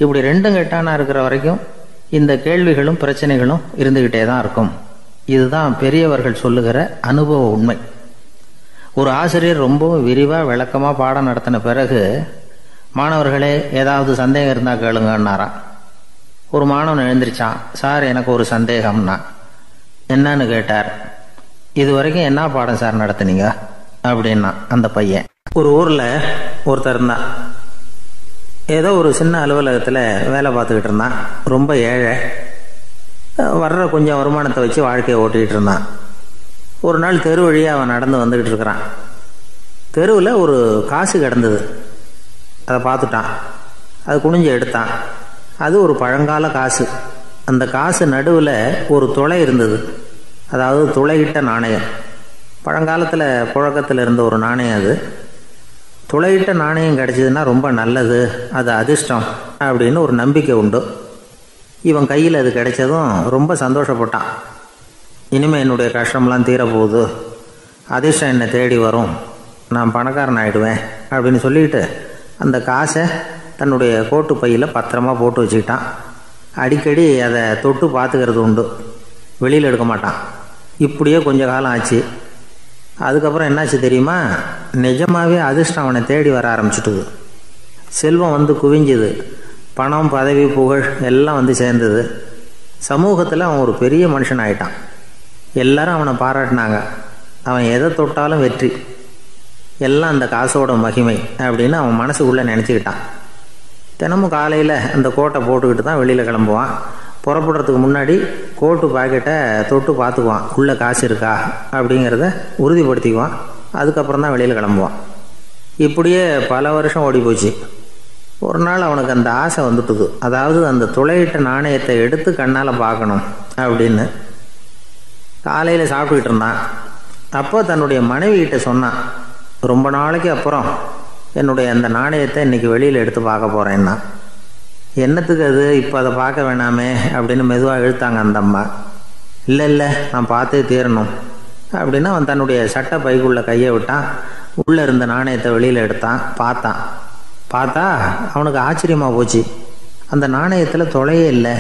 இப்படி ரெண்டும் கெட்டானா இருக்கிற வரைக்கும் இந்த கேள்விகளும் பிரச்சனைகளும் இருந்துகிட்டே தான் இருக்கும். இதுதான் பெரியவர்கள் சொல்லுகிற அனுபவ உண்மை. ஒரு ஆசிரியர் ரொம்பவும் விரிவாக விளக்கமாக பாடம் நடத்தின பிறகு, மாணவர்களே ஏதாவது சந்தேகம் இருந்தால் கேளுங்கன்னாராம். ஒரு மாணவன் எழுந்திரிச்சான். சார், எனக்கு ஒரு சந்தேகம்னா. என்னன்னு கேட்டார். இது வரைக்கும் என்ன பாடம் சார் நடத்துனீங்க அப்படின்னா அந்த பையன். ஒரு ஊரில் ஒருத்தர் இருந்தான். ஏதோ ஒரு சின்ன அலுவலகத்தில் வேலை பார்த்துக்கிட்டு இருந்தான். ரொம்ப ஏழை. வர்ற கொஞ்சம் வருமானத்தை வச்சு வாழ்க்கையை ஓட்டிக்கிட்டு இருந்தான். ஒரு நாள் தெரு வழியாக அவன் நடந்து வந்துக்கிட்டு இருக்கிறான். தெருவில் ஒரு காசு கிடந்தது. அதை பார்த்துட்டான். அது குனிஞ்சு எடுத்தான். அது ஒரு பழங்கால காசு. அந்த காசு நடுவில் ஒரு துளை இருந்தது. அதாவது துளையிட்ட நாணயம். பழங்காலத்தில் புழக்கத்தில் இருந்த ஒரு நாணயம் அது. துளையிட்ட நாணயம் கிடச்சிதுன்னா ரொம்ப நல்லது, அது அதிர்ஷ்டம் அப்படின்னு ஒரு நம்பிக்கை உண்டு. இவன் கையில் அது கிடைச்சதும் ரொம்ப சந்தோஷப்பட்டான். இனிமேல் என்னுடைய கஷ்டம்லாம் தீரப்போகுது, அதிர்ஷ்டம் என்னை தேடி வரும், நான் பணக்காரன் ஆகிடுவேன் அப்படின்னு சொல்லிட்டு அந்த காசை தன்னுடைய கோட்டு பையில் பத்திரமா போட்டு வச்சுக்கிட்டான். அடிக்கடி அதை தொட்டு பார்த்துக்கிறது உண்டு, வெளியில் எடுக்க மாட்டான். இப்படியே கொஞ்ச காலம் ஆச்சு. அதுக்கப்புறம் என்னாச்சு தெரியுமா? நிஜமாகவே அதிர்ஷ்டம் அவனை தேடி வர ஆரம்பிச்சுட்டுது. செல்வம் குவிஞ்சுது. பணம், பதவி, புகழ் எல்லாம் சேர்ந்தது. சமூகத்தில் அவன் ஒரு பெரிய மனுஷன் ஆயிட்டான். எல்லாரும் அவனை பாராட்டினாங்க. அவன் எதை தொட்டாலும் வெற்றி, எல்லாம் அந்த காசோட மகிமை அப்படின்னு அவன் மனசுக்குள்ளே நினச்சிக்கிட்டான். தினமும் காலையில் அந்த கோட்டை போட்டுக்கிட்டு தான் வெளியில் கிளம்புவான். புறப்படுறதுக்கு முன்னாடி கோட்டு பாக்கெட்டை தொட்டு பார்த்துக்குவான், உள்ளே காசு இருக்கா அப்படிங்கிறத உறுதிப்படுத்திக்குவான். அதுக்கப்புறம் தான் வெளியில் கிளம்புவான். இப்படியே பல வருஷம் ஓடி போச்சு. ஒரு நாள் அவனுக்கு அந்த ஆசை வந்துட்டுது. அதாவது அந்த துளையிட்ட நாணயத்தை எடுத்து கண்ணால் பார்க்கணும் அப்படின்னு. காலையில் சாப்பிட்டுக்கிட்டு இருந்தான். அப்போ தன்னுடைய மனைவிகிட்ட சொன்னான், ரொம்ப நாளைக்கு அப்புறம் என்னுடைய அந்த நாணயத்தை இன்றைக்கி வெளியில் எடுத்து பார்க்க போகிறேன்னா. என்னத்துக்கு அது, இப்போ அதை பார்க்க வேணாமே அப்படின்னு மெதுவாக இழுத்தாங்க அந்த அம்மா. இல்லை நான் பார்த்தே தீரணும் அப்படின்னு அவன் தன்னுடைய சட்டை பைக்குள்ளே கையை விட்டான். உள்ளே இருந்த நாணயத்தை வெளியில் எடுத்தான். பார்த்தா அவனுக்கு ஆச்சரியமாக போச்சு. அந்த நாணயத்தில் துளையே இல்லை.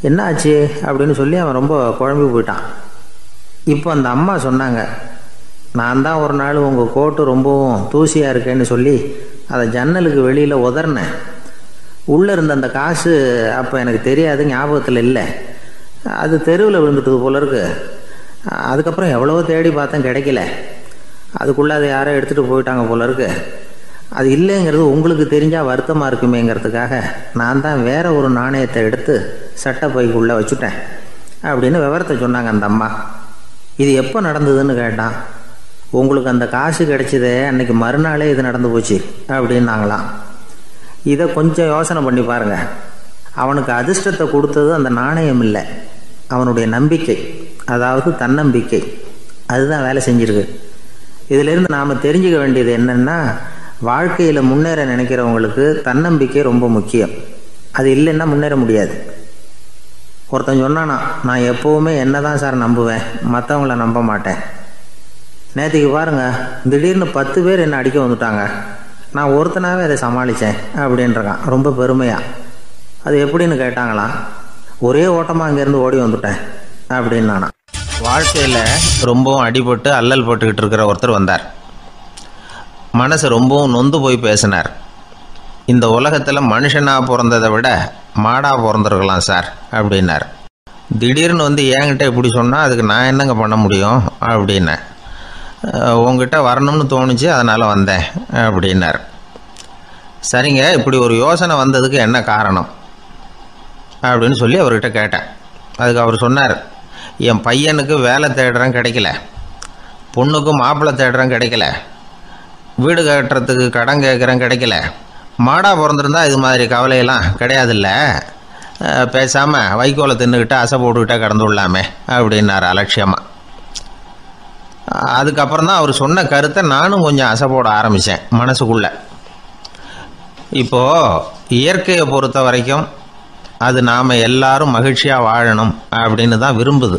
என்ன ஆச்சு அப்படின்னு சொல்லி அவன் ரொம்ப குழம்பி போயிட்டான். இப்போ அந்த அம்மா சொன்னாங்க, நான் தான் ஒரு நாள் உங்கள் கோட்டு ரொம்பவும் தூசியாக இருக்கேன்னு சொல்லி அதை ஜன்னலுக்கு வெளியில் உதறினேன். உள்ளே இருந்த அந்த காசு அப்போ எனக்கு தெரியாது, ஞாபகத்தில் இல்லை. அது தெருவில் விழுந்துட்டது போல இருக்கு. அதுக்கப்புறம் எவ்வளவோ தேடி பார்த்தேன், கிடைக்கல. அதுக்குள்ளே அதை யாரோ எடுத்துகிட்டு போயிட்டாங்க போல இருக்கு. அது இல்லைங்கிறது உங்களுக்கு தெரிஞ்சால் வருத்தமாக இருக்குமேங்கிறதுக்காக நான் தான் வேற ஒரு நாணயத்தை எடுத்து சட்டை பைக்குள்ளே வச்சுட்டேன் அப்படின்னு விவரத்தை சொன்னாங்க அந்த அம்மா. இது எப்போ நடந்ததுன்னு கேட்டான். உங்களுக்கு அந்த காசு கிடைச்சதே அன்னைக்கு மறுநாளே இது நடந்து போச்சு அப்படின்னாங்களாம். இதை கொஞ்சம் யோசனை பண்ணி பாருங்க. அவனுக்கு அதிர்ஷ்டத்தை கொடுத்தது அந்த நாணயம் இல்லை, அவனுடைய நம்பிக்கை, அதாவது தன்னம்பிக்கை. அதுதான் வேலை செஞ்சிருக்கு. இதிலிருந்து நாம் தெரிஞ்சுக்க வேண்டியது என்னன்னா, வாழ்க்கையில் முன்னேற நினைக்கிறவங்களுக்கு தன்னம்பிக்கை ரொம்ப முக்கியம். அது இல்லைன்னா முன்னேற முடியாது. ஒருத்தன் சொன்னானா, நான் எப்போவுமே என்ன தான் சார் நம்புவேன், மற்றவங்கள நம்ப மாட்டேன். நேற்றுக்கு பாருங்கள், திடீர்னு 10 பேர் என்னை அடிக்க வந்துட்டாங்க, நான் ஒருத்தனாகவே அதை சமாளித்தேன் அப்படின்றான் ரொம்ப பெருமையாக. அது எப்படின்னு கேட்டாங்களாம். ஒரே ஓட்டமாக அங்கேருந்து ஓடி வந்துட்டேன் அப்படின்னு நானா. வாழ்க்கையில் ரொம்பவும் அடிபட்டு அல்லல் போட்டுக்கிட்டு இருக்கிற ஒருத்தர் வந்தார். மனசு ரொம்பவும் நொந்து போய் பேசினார். இந்த உலகத்தில் மனுஷனாக பிறந்ததை விட மாடாக பிறந்திருக்கலாம் சார் அப்படின்னார். திடீர்னு என்கிட்ட இப்படி சொன்னால் அதுக்கு நான் என்னங்க பண்ண முடியும் அப்படின்னேன். உங்ககிட்ட வரணும்னு தோணுச்சு, அதனால் வந்தேன் அப்படின்னார். சரிங்க, இப்படி ஒரு யோசனை வந்ததுக்கு என்ன காரணம் அப்படின்னு சொல்லி அவர்கிட்ட கேட்டேன். அதுக்கு அவர் சொன்னார், என் பையனுக்கு வேலை தேடுறேன் கிடைக்கல, பொண்ணுக்கு மாப்பிள்ளை தேடுறேன் கிடைக்கல, வீடு கட்டுறதுக்கு கடன் கேட்குறேன் கிடைக்கல, மாடாக பிறந்திருந்தா இது மாதிரி கவலையெல்லாம் கிடையாதுல்ல, பேசாமல் வைக்கோலை தின்னுக்கிட்டு அசை போட்டுக்கிட்டே கடந்து விடலாமே அப்படின்னார் அலட்சியமாக. அதுக்கப்புறம் தான் அவர் சொன்ன கருத்தை நானும் கொஞ்சம் அசைப்போட ஆரம்பித்தேன் மனசுக்குள்ளே. இப்போது இயற்கையை பொறுத்த வரைக்கும் அது நாம் எல்லாரும் மகிழ்ச்சியாக வாழணும் அப்படின்னு தான் விரும்புது.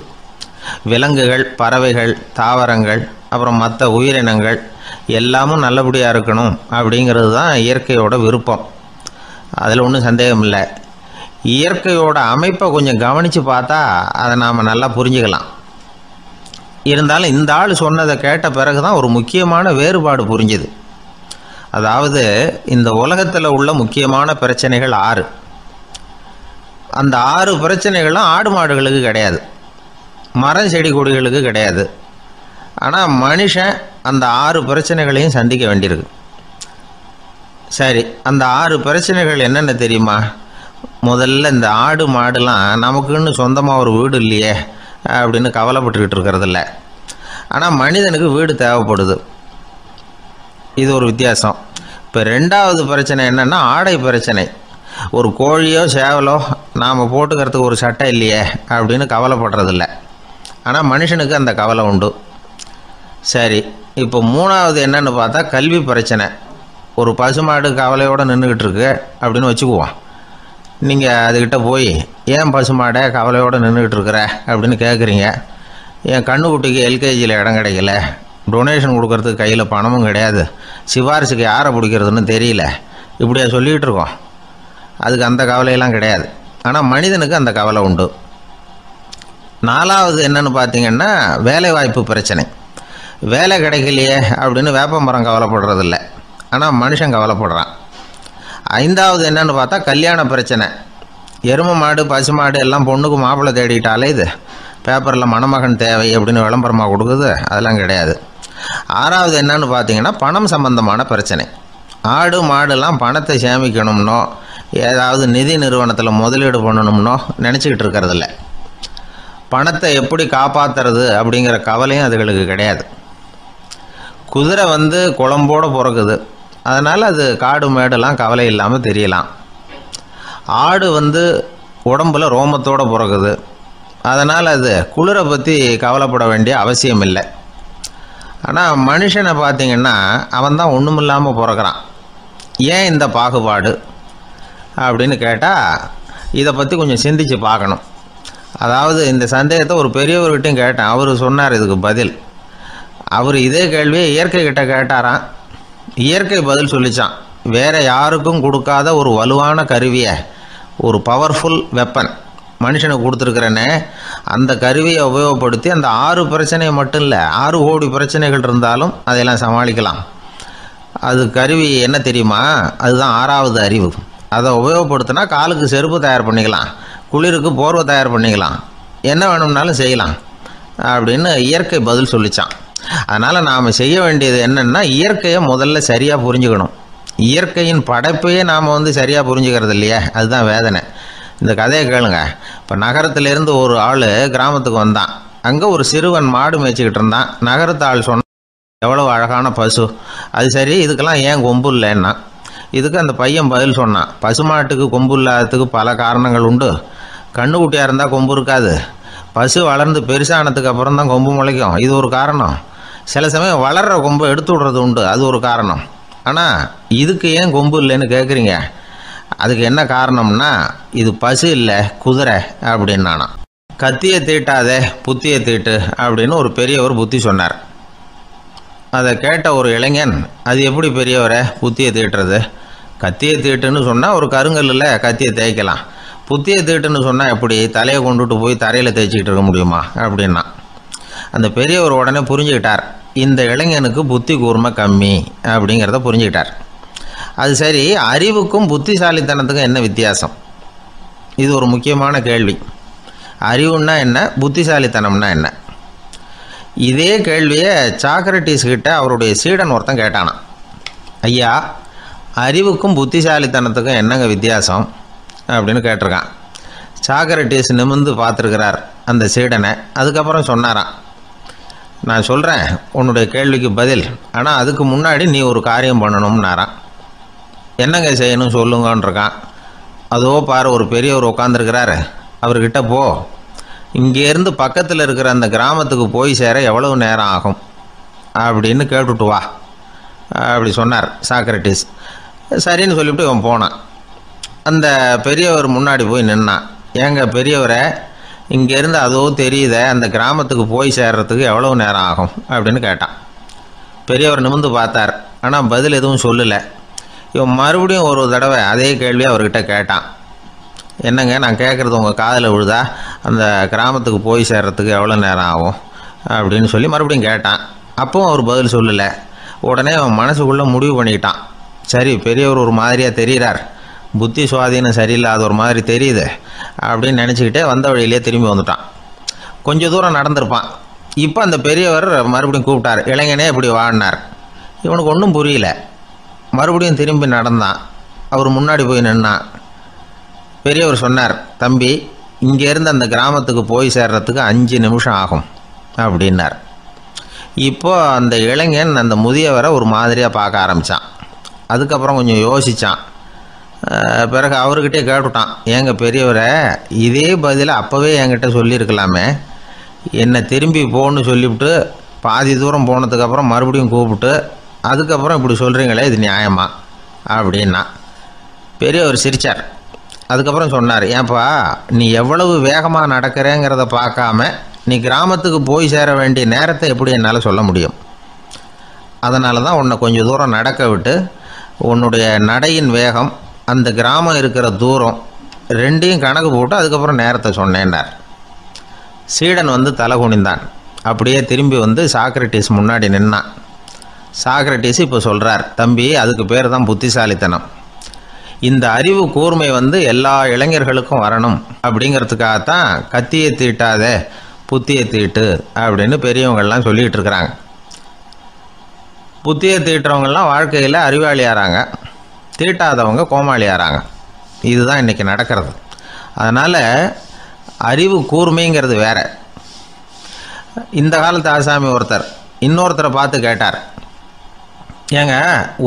விலங்குகள், பறவைகள், தாவரங்கள், அப்புறம் மற்ற உயிரினங்கள் எல்லாமும் நல்லபடியாக இருக்கணும் அப்படிங்கிறது தான் இயற்கையோட விருப்பம். அதில் ஒன்றும் சந்தேகம் இல்லை. இயற்கையோட அமைப்பை கொஞ்சம் கவனித்து பார்த்தா அதை நாம் நல்லா புரிஞ்சுக்கலாம். இருந்தாலும் இந்த ஆள் சொன்னதை கேட்ட பிறகு தான் ஒரு முக்கியமான வேறுபாடு புரிஞ்சுது. அதாவது இந்த உலகத்தில் உள்ள முக்கியமான பிரச்சனைகள் 6. அந்த 6 பிரச்சனைகளும் ஆடு மாடுகளுக்கு கிடையாது, மரம் செடி கொடிகளுக்கு கிடையாது. ஆனால் மனுஷன் அந்த 6 பிரச்சனைகளையும் சந்திக்க வேண்டியிருக்கு. சரி, அந்த 6 பிரச்சனைகள் என்னென்ன தெரியுமா? முதல்ல இந்த ஆடு மாடுலாம் நமக்குன்னு சொந்தமாக ஒரு வீடு இல்லையே அப்படின்னு கவலைப்பட்டுக்கிட்டு இருக்கிறதில்ல. ஆனால் மனிதனுக்கு வீடு தேவைப்படுது. இது ஒரு வித்தியாசம். இப்போ 2வது பிரச்சனை என்னென்னா ஆடை பிரச்சனை. ஒரு கோழியோ சேவலோ நாம் போட்டுக்கிறதுக்கு ஒரு சட்டை இல்லையே அப்படின்னு கவலைப்படுறதில்ல. ஆனால் மனுஷனுக்கு அந்த கவலை உண்டு. சரி, இப்போ 3வது என்னன்னு பார்த்தா கல்வி பிரச்சனை. ஒரு பசுமாடு கவலையோடு நின்றுக்கிட்டு இருக்கு அப்படின்னு வச்சுக்குவோம். நீங்கள் அதுக்கிட்ட போய் ஏன் பசுமாடை கவலையோடு நின்றுக்கிட்டு இருக்கிற அப்படின்னு கேட்குறீங்க. என் கண்ணுக்குட்டிக்கு எல்கேஜியில் இடம் கிடைக்கல, டொனேஷன் கொடுக்கறதுக்கு கையில் பணமும் கிடையாது, சிபாரிசுக்கு யாரை பிடிக்கிறதுன்னு தெரியல, இப்படியா சொல்லிகிட்டு இருக்கோம். அதுக்கு அந்த கவலையெல்லாம் கிடையாது. ஆனால் மனிதனுக்கு அந்த கவலை உண்டு. 4வது என்னன்னு பார்த்தீங்கன்னா வேலை வாய்ப்பு பிரச்சனை. வேலை கிடைக்கலையே அப்படின்னு வேப்ப மரம் கவலைப்படுறதில்ல, ஆனால் மனுஷன் கவலைப்படுறான். 5வது என்னன்னு பார்த்தா கல்யாண பிரச்சனை. எருமை மாடு பசுமாடு எல்லாம் பொண்ணுக்கு மாப்பிள்ளை தேடிட்டாலே இது பேப்பரில் மணமகன் தேவை அப்படின்னு விளம்பரமாக கொடுக்குது, அதெல்லாம் கிடையாது. 6வது என்னன்னு பார்த்தீங்கன்னா பணம் சம்பந்தமான பிரச்சனை. ஆடு மாடுலாம் பணத்தை சேமிக்கணும்னோ ஏதாவது நிதி நிறுவனத்தில் முதலீடு பண்ணணும்னோ நினச்சிக்கிட்டு இருக்கிறதில்ல. பணத்தை எப்படி காப்பாற்றுறது அப்படிங்கிற கவலையும் அதுகளுக்கு கிடையாது. குதிரை குளம்போடு பிறக்குது, அதனால் அது காடு மேடெல்லாம் கவலை இல்லாமல் தெரியலாம். ஆடு உடம்பில் ரோமத்தோடு பிறக்குது, அதனால் அது குளிரை பற்றி கவலைப்பட வேண்டிய அவசியம் இல்லை. ஆனால் மனுஷனை பார்த்திங்கன்னா அவன் தான் ஒன்றும் இல்லாமல் பிறக்கிறான். ஏன் இந்த பாகுபாடு அப்படின்னு கேட்டால் இதை பற்றி கொஞ்சம் சிந்திச்சு பார்க்கணும். அதாவது இந்த சந்தேகத்தை ஒரு பெரியவர்கிட்டையும் கேட்டேன். அவர் சொன்னார் இதுக்கு பதில். அவர் இதே கேள்வியை இயற்கை கிட்ட கேட்டாராம். இயற்கை பதில் சொல்லிச்சான். வேறு யாருக்கும் கொடுக்காத ஒரு வலுவான கருவியை, ஒரு பவர்ஃபுல் வெப்பன் மனுஷனுக்கு கொடுத்துருக்குறேன்னு, அந்த கருவியை உபயோகப்படுத்தி அந்த 6 பிரச்சனையை மட்டும் இல்லை 6 கோடி பிரச்சனைகள் இருந்தாலும் அதையெல்லாம் சமாளிக்கலாம். அது கருவி என்ன தெரியுமா? அதுதான் 6வது அறிவு. அதை உபயோகப்படுத்தினா காலுக்கு செருப்பு தயார் பண்ணிக்கலாம், குளிருக்கு போர்வை தயார் பண்ணிக்கலாம், என்ன வேணும்னாலும் செய்யலாம் அப்படின்னு இயற்கை பதில் சொல்லிச்சான். அதனால் நாம் செய்ய வேண்டியது என்னென்னா இயற்கையை முதல்ல சரியாக புரிஞ்சுக்கணும். இயற்கையின் படைப்பையே நாம் சரியாக புரிஞ்சுக்கிறது இல்லையே, அதுதான் வேதனை. இந்த கதையை கேளுங்க. இப்போ நகரத்திலேருந்து ஒரு ஆள் கிராமத்துக்கு வந்தான். அங்கே ஒரு சிறுவன் மாடு மேய்ச்சிக்கிட்டு இருந்தான். நகரத்து ஆள் சொன்னான், எவ்வளோ அழகான பசு, அது சரி இதுக்கெல்லாம் ஏன் கொம்பு இல்லைன்னா. இதுக்கு அந்த பையன் பதில் சொன்னான், பசுமாட்டுக்கு கொம்பு இல்லாததுக்கு பல காரணங்கள் உண்டு. கண்ணுக்குட்டியாக இருந்தால் கொம்பு இருக்காது, பசு வளர்ந்து பெருசானதுக்கு அப்புறம் தான் கொம்பு முளைக்கும், இது ஒரு காரணம். சில சமயம் வளர்கிற கொம்பை எடுத்து விடுறது உண்டு, அது ஒரு காரணம். ஆனால் இதுக்கு ஏன் கொம்பு இல்லைன்னு கேட்குறீங்க. அதுக்கு என்ன காரணம்னா இது பசு இல்லை குதிரை அப்படின்னானா. கத்தியை தீட்டாதே புத்தியை தீட்டு அப்படின்னு ஒரு பெரியவர் புத்தி சொன்னார். அதை கேட்ட ஒரு இளைஞன், அது எப்படி பெரியவரை புத்தியை தீட்டுறது? கத்தியை தீட்டுன்னு சொன்னால் ஒரு கருங்கல்லில் கத்தியை தேய்க்கலாம், புத்தியை தீட்டுன்னு சொன்னால் எப்படி தலையை கொண்டுட்டு போய் தரையில் தேய்ச்சிக்கிட்டு இருக்க முடியுமா அப்படின்னா. அந்த பெரியவர் உடனே புரிஞ்சுக்கிட்டார், இந்த இளைஞனுக்கு புத்தி கூர்மை கம்மி அப்படிங்கிறத புரிஞ்சுக்கிட்டார். அது சரி, அறிவுக்கும் புத்திசாலித்தனத்துக்கும் என்ன வித்தியாசம்? இது ஒரு முக்கியமான கேள்வி. அறிவுன்னா என்ன, புத்திசாலித்தனம்னா என்ன? இதே கேள்வியை சாக்ரட்டிஸ் கிட்ட அவருடைய சீடன் ஒருத்தன் கேட்டானான். ஐயா, அறிவுக்கும் புத்திசாலித்தனத்துக்கும் என்னங்க வித்தியாசம் அப்படின்னு கேட்டிருக்கான். சாக்ரட்டிஸ் நிமிர்ந்து பார்த்துருக்கிறார் அந்த சீடனை. அதுக்கப்புறம் சொன்னாராம், நான் சொல்கிறேன் உன்னுடைய கேள்விக்கு பதில், ஆனால் அதுக்கு முன்னாடி நீ ஒரு காரியம் பண்ணணும்னாரான். என்னங்க செய்யணும் சொல்லுங்கன்றிருக்கான். அதோ பாரு ஒரு பெரியவர் உட்காந்துருக்கிறாரு, அவர்கிட்ட போ, இங்கேருந்து பக்கத்தில் இருக்கிற அந்த கிராமத்துக்கு போய் சேர எவ்வளவு நேரம் ஆகும் அப்படின்னு கேட்டுட்டு வா அப்படி சொன்னார் சாக்ரட்டிஸ். சரின்னு சொல்லிவிட்டு இவன் போனான். அந்த பெரியவர் முன்னாடி போய் நின்னான். ஏங்க பெரியவரை, இங்கேருந்து அதோ தெரியுத அந்த கிராமத்துக்கு போய் சேர்றதுக்கு எவ்வளவு நேரம் ஆகும் அப்படின்னு கேட்டான். பெரியவர் நிமிர்ந்து பார்த்தார். ஆனால் பதில் எதுவும் சொல்லலை. இவன் மறுபடியும் ஒரு தடவை அதே கேள்வியை அவர்கிட்ட கேட்டான். என்னங்க, நான் கேட்குறது உங்கள் காதில் விழுதா? அந்த கிராமத்துக்கு போய் சேர்றதுக்கு எவ்வளோ நேரம் ஆகும் அப்படின்னு சொல்லி மறுபடியும் கேட்டான். அப்பவும் அவர் பதில் சொல்லலை. உடனே அவன் மனசுக்குள்ளே முடிவு பண்ணிக்கிட்டான். சரி, பெரியவர் ஒரு மாதிரியாக தெரிகிறார், புத்தி சுவாதீனம் சரியில்லாத ஒரு மாதிரி தெரியுது அப்படின்னு நினச்சிக்கிட்டே வந்த வழியிலே திரும்பி வந்துட்டான். கொஞ்சம் தூரம் நடந்திருப்பான். இப்போ அந்த பெரியவர் மறுபடியும் கூப்பிட்டார். இளைஞனே இப்படி வாடினார். இவனுக்கு ஒன்றும் புரியல. மறுபடியும் திரும்பி நடந்தான். அவர் முன்னாடி போய் நின்னான். பெரியவர் சொன்னார், தம்பி, இங்கேருந்து அந்த கிராமத்துக்கு போய் சேர்றதுக்கு 5 நிமிஷம் ஆகும் அப்படின்னார். இப்போ அந்த இளைஞன் அந்த முதியவரை ஒரு மாதிரியாக பார்க்க ஆரம்பித்தான். அதுக்கப்புறம் கொஞ்சம் யோசித்தான். பிறகு அவர்கிட்டே கேட்டுட்டான், ஏங்க பெரியவரை, இதே பதிலை அப்போவே என்கிட்ட சொல்லியிருக்கலாமே, என்னை திரும்பி போன்னு சொல்லிவிட்டு பாதி தூரம் போனதுக்கப்புறம் மறுபடியும் கூப்பிட்டு அதுக்கப்புறம் இப்படி சொல்கிறீங்களே, இது நியாயமா அப்படின்னா. பெரியவர் சிரித்தார். அதுக்கப்புறம் சொன்னார், ஏன்பா, நீ எவ்வளவு வேகமாக நடக்கிறேங்கிறத பார்க்காம நீ கிராமத்துக்கு போய் சேர வேண்டிய நேரத்தை எப்படி என்னால் சொல்ல முடியும்? அதனால தான் உன்னை கொஞ்சம் தூரம் நடக்க விட்டு உன்னுடைய நடையின் வேகம், அந்த கிராமம் இருக்கிற தூரம் ரெண்டையும் கணக்கு போட்டு அதுக்கப்புறம் நேரத்தை சொன்னேன்னார். சீடன் வந்து தலை குனிந்தான். அப்படியே திரும்பி வந்து சாக்ரட்டிஸ் முன்னாடி நின்னான். சாக்ரட்டிஸ் இப்போ சொல்கிறார், தம்பி, அதுக்கு பேர் தான் புத்திசாலித்தனம். இந்த அறிவு கூர்மை வந்து எல்லா இளைஞர்களுக்கும் வரணும் அப்படிங்கிறதுக்காகத்தான் கத்தியை தீட்டாத புத்தியை தீட்டு அப்படின்னு பெரியவங்கள்லாம் சொல்லிகிட்டு இருக்கிறாங்க. புத்தியை தீட்டுறவங்கெல்லாம் வாழ்க்கையில் அறிவாளியாகிறாங்க, தீட்டாதவங்க கோமாளியாகிறாங்க. இதுதான் இன்றைக்கி நடக்கிறது. அதனால் அறிவு கூர்மைங்கிறது வேற. இந்த காலத்து ஆசாமி ஒருத்தர் இன்னொருத்தரை பார்த்து கேட்டார், ஏங்க,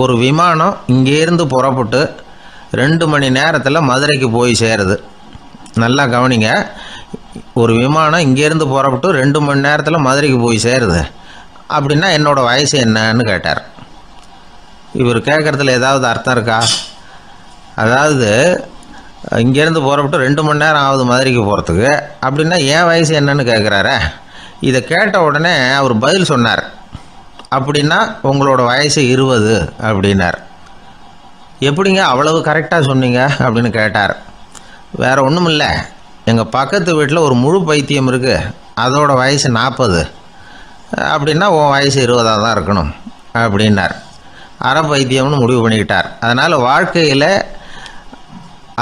ஒரு விமானம் இங்கேருந்து புறப்பட்டு 2 மணி நேரத்தில் மதுரைக்கு போய் சேருது. நல்லா கவனிங்க, ஒரு விமானம் இங்கேருந்து புறப்பட்டு 2 மணி நேரத்தில் மதுரைக்கு போய் சேருது அப்படின்னா என்னோடய வயசு என்னன்னு கேட்டார். இவர் கேட்குறதுல ஏதாவது அர்த்தம் இருக்கா? அதாவது இங்கேருந்து புறப்பட்டு 2 மணி நேரம் ஆகுது மதுரைக்கு போகிறதுக்கு, அப்படின்னா என் வயசு என்னன்னு கேட்குறாரு. இதை கேட்ட உடனே அவர் பதில் சொன்னார், அப்படின்னா உங்களோட வயசு 20 அப்படின்னார். எப்படிங்க அவ்வளவு கரெக்டாக சொன்னீங்க அப்படின்னு கேட்டார். வேறு ஒன்றும் இல்லை, எங்கள் பக்கத்து வீட்டில் ஒரு முழு பைத்தியம் இருக்குது, அதோட வயசு 40, அப்படின்னா உன் வயசு 20 தான் இருக்கணும் அப்படின்னார். அரை பைத்தியம்னு முடிவு பண்ணிக்கிட்டார். அதனால் வாழ்க்கையில்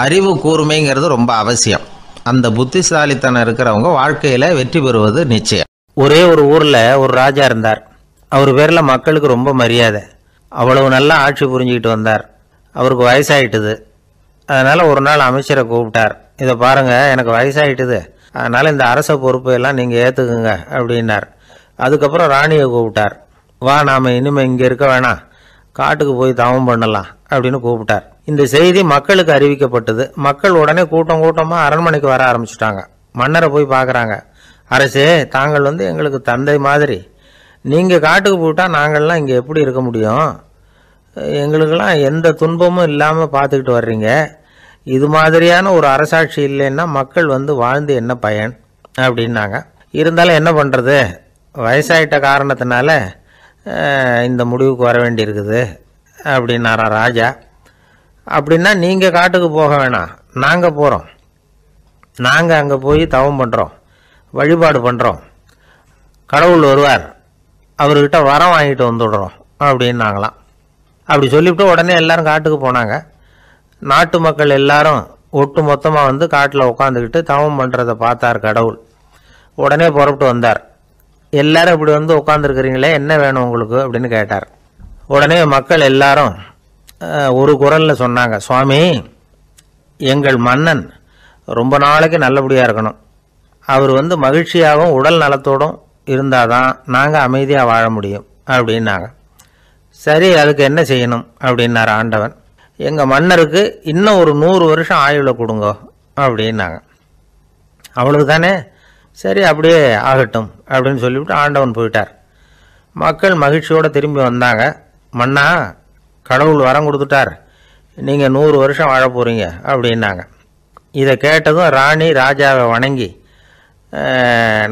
அறிவு கூர்மைங்கிறது ரொம்ப அவசியம். அந்த புத்திசாலித்தனம் இருக்கிறவங்க வாழ்க்கையில் வெற்றி பெறுவது நிச்சயம். ஒரே ஒரு ஊரில் ஒரு ராஜா இருந்தார். அவர் பேரில் மக்களுக்கு ரொம்ப மரியாதை. அவ்வளவு நல்லா ஆட்சி புரிஞ்சுக்கிட்டு வந்தார். அவருக்கு வயசாயிட்டுது. அதனால் ஒரு நாள் அமைச்சரை கூப்பிட்டார். இதை பாருங்கள், எனக்கு வயசாயிட்டுது, அதனால் இந்த அரச பொறுப்பையெல்லாம் நீங்கள் ஏற்றுக்குங்க அப்படின்னார். அதுக்கப்புறம் ராணியை கூப்பிட்டார். வா, நாம் இனிமேல் இங்கே இருக்க வேணாம், காட்டுக்கு போய் தவம் பண்ணலாம் அப்படின்னு கூப்பிட்டார். இந்த செய்தி மக்களுக்கு அறிவிக்கப்பட்டது. மக்கள் உடனே கூட்டம் கூட்டமாக அரண்மனைக்கு வர ஆரம்பிச்சுட்டாங்க. மன்னரை போய் பார்க்குறாங்க. அரசே, தாங்கள் வந்து எங்களுக்கு தந்தை மாதிரி, நீங்கள் காட்டுக்கு போயிட்டால் நாங்கள்லாம் இங்கே எப்படி இருக்க முடியும்? எங்களுக்கெல்லாம் எந்த துன்பமும் இல்லாமல் பார்த்துக்கிட்டு வர்றீங்க. இது மாதிரியான ஒரு அரசாட்சி இல்லைன்னா மக்கள் வந்து வாழ்ந்து என்ன பயன் அப்படின்னாங்க. இருந்தாலும் என்ன பண்ணுறது, வயசாயிட்ட காரணத்தினால இந்த முடிவுக்கு வர வேண்டியிருக்குது அப்படின்னாரா ராஜா. அப்படின்னா நீங்கள் காட்டுக்கு போக வேணாம், நாங்கள் போகிறோம். நாங்கள் அங்கே போய் தவம் பண்ணுறோம், வழிபாடு பண்ணுறோம், கடவுள் வருவார், அவர்கிட்ட வரம் வாங்கிட்டு வந்துடுறோம் அப்படின்னாங்களாம். அப்படி சொல்லிவிட்டு உடனே எல்லாரும் காட்டுக்கு போனாங்க. நாட்டு மக்கள் எல்லாரும் ஒட்டு மொத்தமாக வந்து காட்டில் உட்காந்துக்கிட்டு தவம் பண்ணுறதை பார்த்தார் கடவுள். உடனே புறப்பட்டு வந்தார். எல்லாரும் இப்படி வந்து உட்காந்துருக்கிறீங்களே, என்ன வேணும் உங்களுக்கு அப்படின்னு கேட்டார். உடனே மக்கள் எல்லாரும் ஒரு குரலில் சொன்னாங்க, சுவாமி, எங்கள் மன்னன் ரொம்ப நாளைக்கு நல்லபடியாக இருக்கணும். அவர் வந்து மகிழ்ச்சியாகவும் உடல் நலத்தோடும் இருந்தால் தான் நாங்கள் அமைதியாக வாழ முடியும் அப்படின்னாங்க. சரி, அதுக்கு என்ன செய்யணும் அப்படின்னார் ஆண்டவன். எங்கள் மன்னருக்கு இன்னும் ஒரு 100 வருஷம் ஆயுளை கொடுங்க அப்படின்னாங்க. அவ்வளவு தானே, சரி அப்படியே ஆகட்டும் அப்படின்னு சொல்லிவிட்டு ஆண்டவன் போயிட்டார். மக்கள் மகிழ்ச்சியோடு திரும்பி வந்தாங்க. மன்னா, கடவுள் வரம் கொடுத்துட்டார், நீங்கள் 100 வருஷம் வாழ போகிறீங்க அப்படின்னாங்க. இதை கேட்டதும் ராணி ராஜாவை வணங்கி